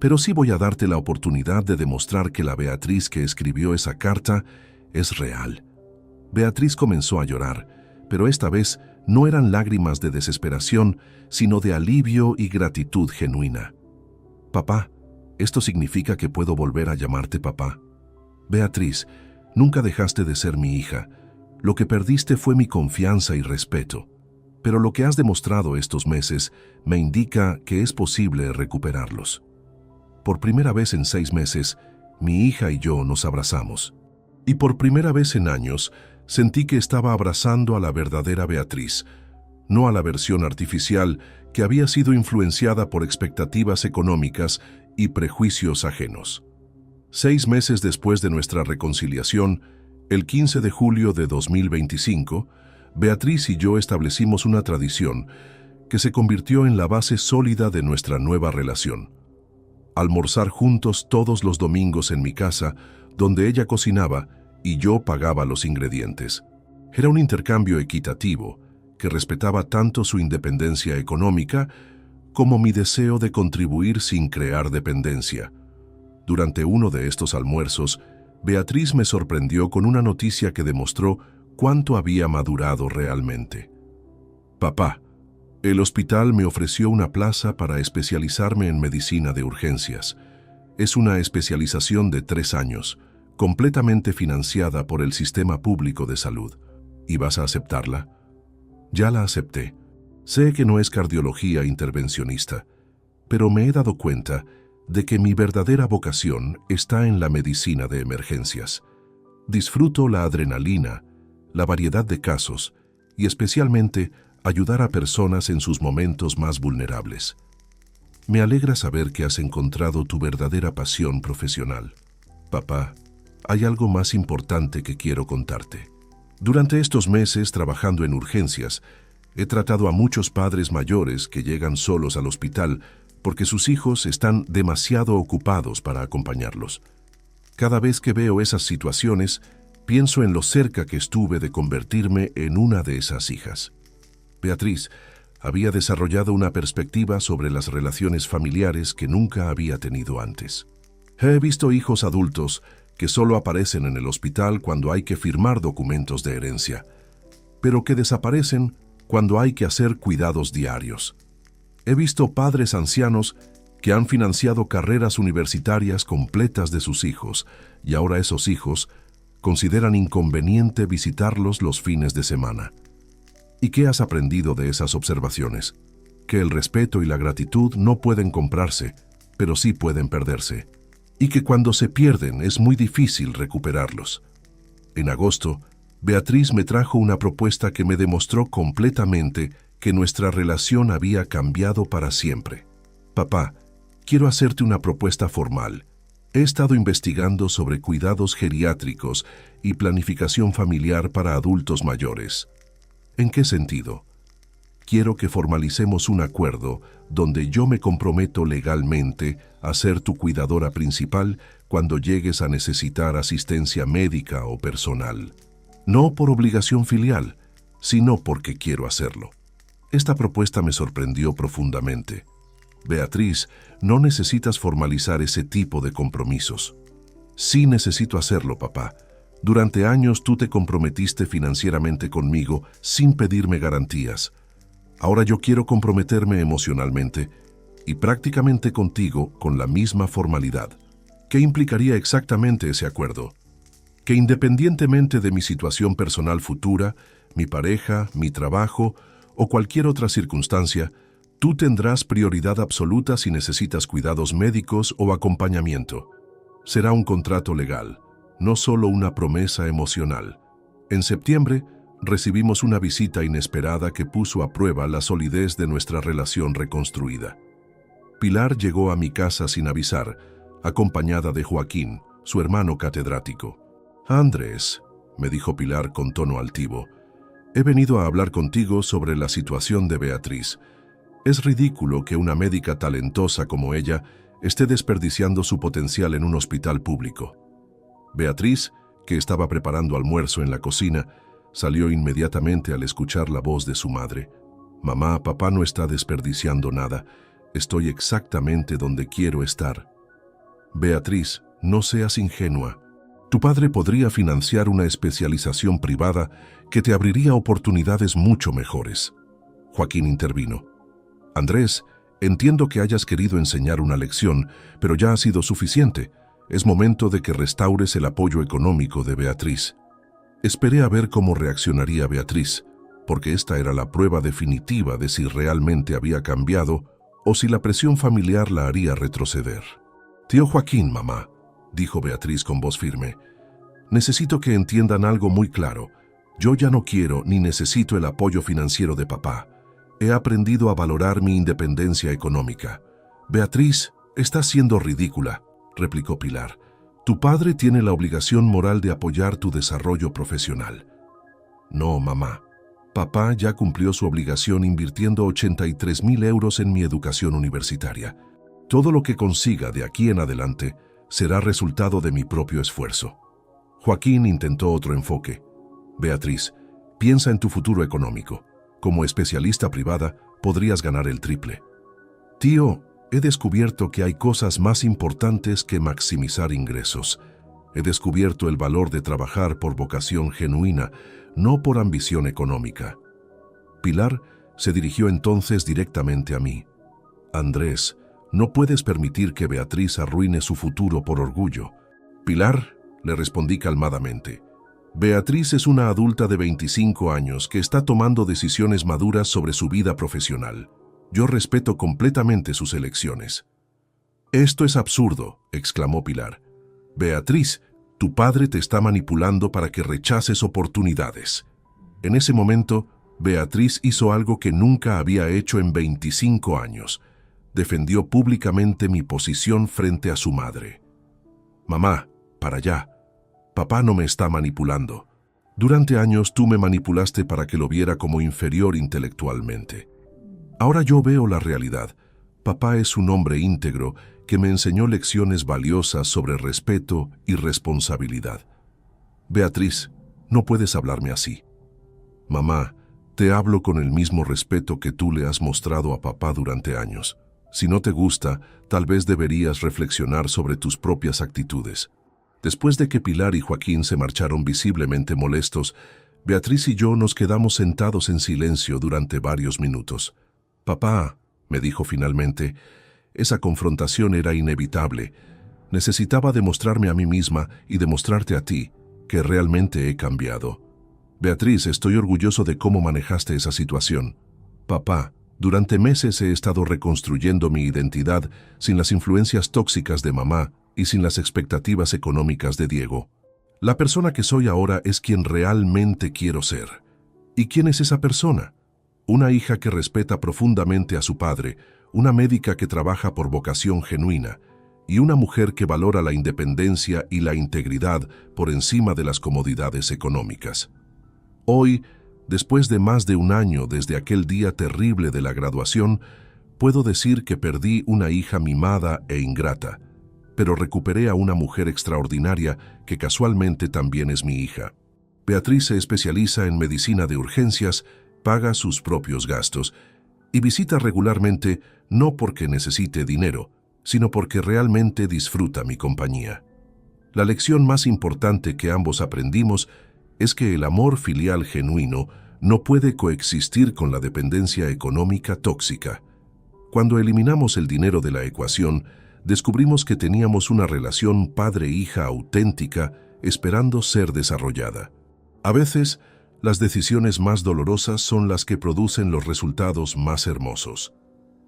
Pero sí voy a darte la oportunidad de demostrar que la Beatriz que escribió esa carta es real. Beatriz comenzó a llorar, pero esta vez no eran lágrimas de desesperación, sino de alivio y gratitud genuina. Papá, esto significa que puedo volver a llamarte papá. Beatriz, nunca dejaste de ser mi hija. Lo que perdiste fue mi confianza y respeto. Pero lo que has demostrado estos meses me indica que es posible recuperarlos. Por primera vez en 6 meses, mi hija y yo nos abrazamos. Y por primera vez en años, sentí que estaba abrazando a la verdadera Beatriz, no a la versión artificial que había sido influenciada por expectativas económicas y prejuicios ajenos. 6 meses después de nuestra reconciliación, el 15 de julio de 2025, Beatriz y yo establecimos una tradición que se convirtió en la base sólida de nuestra nueva relación. Almorzar juntos todos los domingos en mi casa, donde ella cocinaba y yo pagaba los ingredientes. Era un intercambio equitativo que respetaba tanto su independencia económica como mi deseo de contribuir sin crear dependencia. Durante uno de estos almuerzos, Beatriz me sorprendió con una noticia que demostró cuánto había madurado realmente. Papá, el hospital me ofreció una plaza para especializarme en medicina de urgencias. Es una especialización de 3 años, completamente financiada por el sistema público de salud. ¿Y vas a aceptarla? Ya la acepté. Sé que no es cardiología intervencionista, pero me he dado cuenta de que mi verdadera vocación está en la medicina de emergencias. Disfruto la adrenalina, la variedad de casos y especialmente ayudar a personas en sus momentos más vulnerables. Me alegra saber que has encontrado tu verdadera pasión profesional. Papá, hay algo más importante que quiero contarte. Durante estos meses trabajando en urgencias, he tratado a muchos padres mayores que llegan solos al hospital porque sus hijos están demasiado ocupados para acompañarlos. Cada vez que veo esas situaciones, pienso en lo cerca que estuve de convertirme en una de esas hijas. Beatriz había desarrollado una perspectiva sobre las relaciones familiares que nunca había tenido antes. He visto hijos adultos que solo aparecen en el hospital cuando hay que firmar documentos de herencia, pero que desaparecen cuando hay que hacer cuidados diarios. He visto padres ancianos que han financiado carreras universitarias completas de sus hijos, y ahora esos hijos consideran inconveniente visitarlos los fines de semana. ¿Y qué has aprendido de esas observaciones? Que el respeto y la gratitud no pueden comprarse, pero sí pueden perderse, y que cuando se pierden es muy difícil recuperarlos. En agosto, Beatriz me trajo una propuesta que me demostró completamente que nuestra relación había cambiado para siempre. Papá, quiero hacerte una propuesta formal. He estado investigando sobre cuidados geriátricos y planificación familiar para adultos mayores. ¿En qué sentido? Quiero que formalicemos un acuerdo donde yo me comprometo legalmente a ser tu cuidadora principal cuando llegues a necesitar asistencia médica o personal. No por obligación filial, sino porque quiero hacerlo. Esta propuesta me sorprendió profundamente. Beatriz, no necesitas formalizar ese tipo de compromisos. Sí necesito hacerlo, papá. Durante años tú te comprometiste financieramente conmigo sin pedirme garantías. Ahora yo quiero comprometerme emocionalmente y prácticamente contigo con la misma formalidad. ¿Qué implicaría exactamente ese acuerdo? Que independientemente de mi situación personal futura, mi pareja, mi trabajo o cualquier otra circunstancia, tú tendrás prioridad absoluta si necesitas cuidados médicos o acompañamiento. Será un contrato legal, no solo una promesa emocional. En septiembre, recibimos una visita inesperada que puso a prueba la solidez de nuestra relación reconstruida. Pilar llegó a mi casa sin avisar, acompañada de Joaquín, su hermano catedrático. «Andrés», me dijo Pilar con tono altivo, «he venido a hablar contigo sobre la situación de Beatriz. Es ridículo que una médica talentosa como ella esté desperdiciando su potencial en un hospital público». Beatriz, que estaba preparando almuerzo en la cocina, salió inmediatamente al escuchar la voz de su madre. «Mamá, papá no está desperdiciando nada. Estoy exactamente donde quiero estar». «Beatriz, no seas ingenua. Tu padre podría financiar una especialización privada que te abriría oportunidades mucho mejores». Joaquín intervino. «Andrés, entiendo que hayas querido enseñar una lección, pero ya ha sido suficiente. Es momento de que restaures el apoyo económico de Beatriz». Esperé a ver cómo reaccionaría Beatriz, porque esta era la prueba definitiva de si realmente había cambiado o si la presión familiar la haría retroceder. «Tío Joaquín, mamá», dijo Beatriz con voz firme, «necesito que entiendan algo muy claro. Yo ya no quiero ni necesito el apoyo financiero de papá. He aprendido a valorar mi independencia económica». «Beatriz, estás siendo ridícula», replicó Pilar. «Tu padre tiene la obligación moral de apoyar tu desarrollo profesional». «No, mamá. Papá ya cumplió su obligación invirtiendo 83.000 euros en mi educación universitaria. Todo lo que consiga de aquí en adelante será resultado de mi propio esfuerzo». Joaquín intentó otro enfoque. «Beatriz, piensa en tu futuro económico. Como especialista privada, podrías ganar el triple». «Tío, he descubierto que hay cosas más importantes que maximizar ingresos. He descubierto el valor de trabajar por vocación genuina, no por ambición económica». Pilar se dirigió entonces directamente a mí. «Andrés, no puedes permitir que Beatriz arruine su futuro por orgullo». «Pilar», le respondí calmadamente, «Beatriz es una adulta de 25 años que está tomando decisiones maduras sobre su vida profesional. Yo respeto completamente sus elecciones». «Esto es absurdo», exclamó Pilar. «Beatriz, tu padre te está manipulando para que rechaces oportunidades». En ese momento, Beatriz hizo algo que nunca había hecho en 25 años. Defendió públicamente mi posición frente a su madre. «Mamá, para allá. Papá no me está manipulando. Durante años tú me manipulaste para que lo viera como inferior intelectualmente. Ahora yo veo la realidad. Papá es un hombre íntegro que me enseñó lecciones valiosas sobre respeto y responsabilidad». «Beatriz, no puedes hablarme así». «Mamá, te hablo con el mismo respeto que tú le has mostrado a papá durante años. Si no te gusta, tal vez deberías reflexionar sobre tus propias actitudes». Después de que Pilar y Joaquín se marcharon visiblemente molestos, Beatriz y yo nos quedamos sentados en silencio durante varios minutos. «Papá», me dijo finalmente, Esa confrontación era inevitable. Necesitaba demostrarme a mí misma y demostrarte a ti que realmente he cambiado. Beatriz, estoy orgulloso de cómo manejaste esa situación. Papá, durante meses he estado reconstruyendo mi identidad sin las influencias tóxicas de mamá y sin las expectativas económicas de Diego. La persona que soy ahora es quien realmente quiero ser. ¿Y quién es esa persona? Una hija que respeta profundamente a su padre, una médica que trabaja por vocación genuina, y una mujer que valora la independencia y la integridad por encima de las comodidades económicas. Hoy, después de más de un año desde aquel día terrible de la graduación, puedo decir que perdí una hija mimada e ingrata, pero recuperé a una mujer extraordinaria que casualmente también es mi hija. Beatriz se especializa en medicina de urgencias, paga sus propios gastos y visita regularmente no porque necesite dinero, sino porque realmente disfruta mi compañía. La lección más importante que ambos aprendimos es que el amor filial genuino no puede coexistir con la dependencia económica tóxica. Cuando eliminamos el dinero de la ecuación, descubrimos que teníamos una relación padre-hija auténtica esperando ser desarrollada. A veces, las decisiones más dolorosas son las que producen los resultados más hermosos.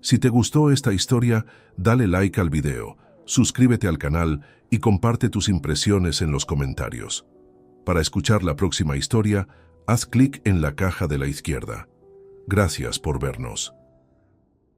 Si te gustó esta historia, dale like al video, suscríbete al canal y comparte tus impresiones en los comentarios. Para escuchar la próxima historia, haz clic en la caja de la izquierda. Gracias por vernos.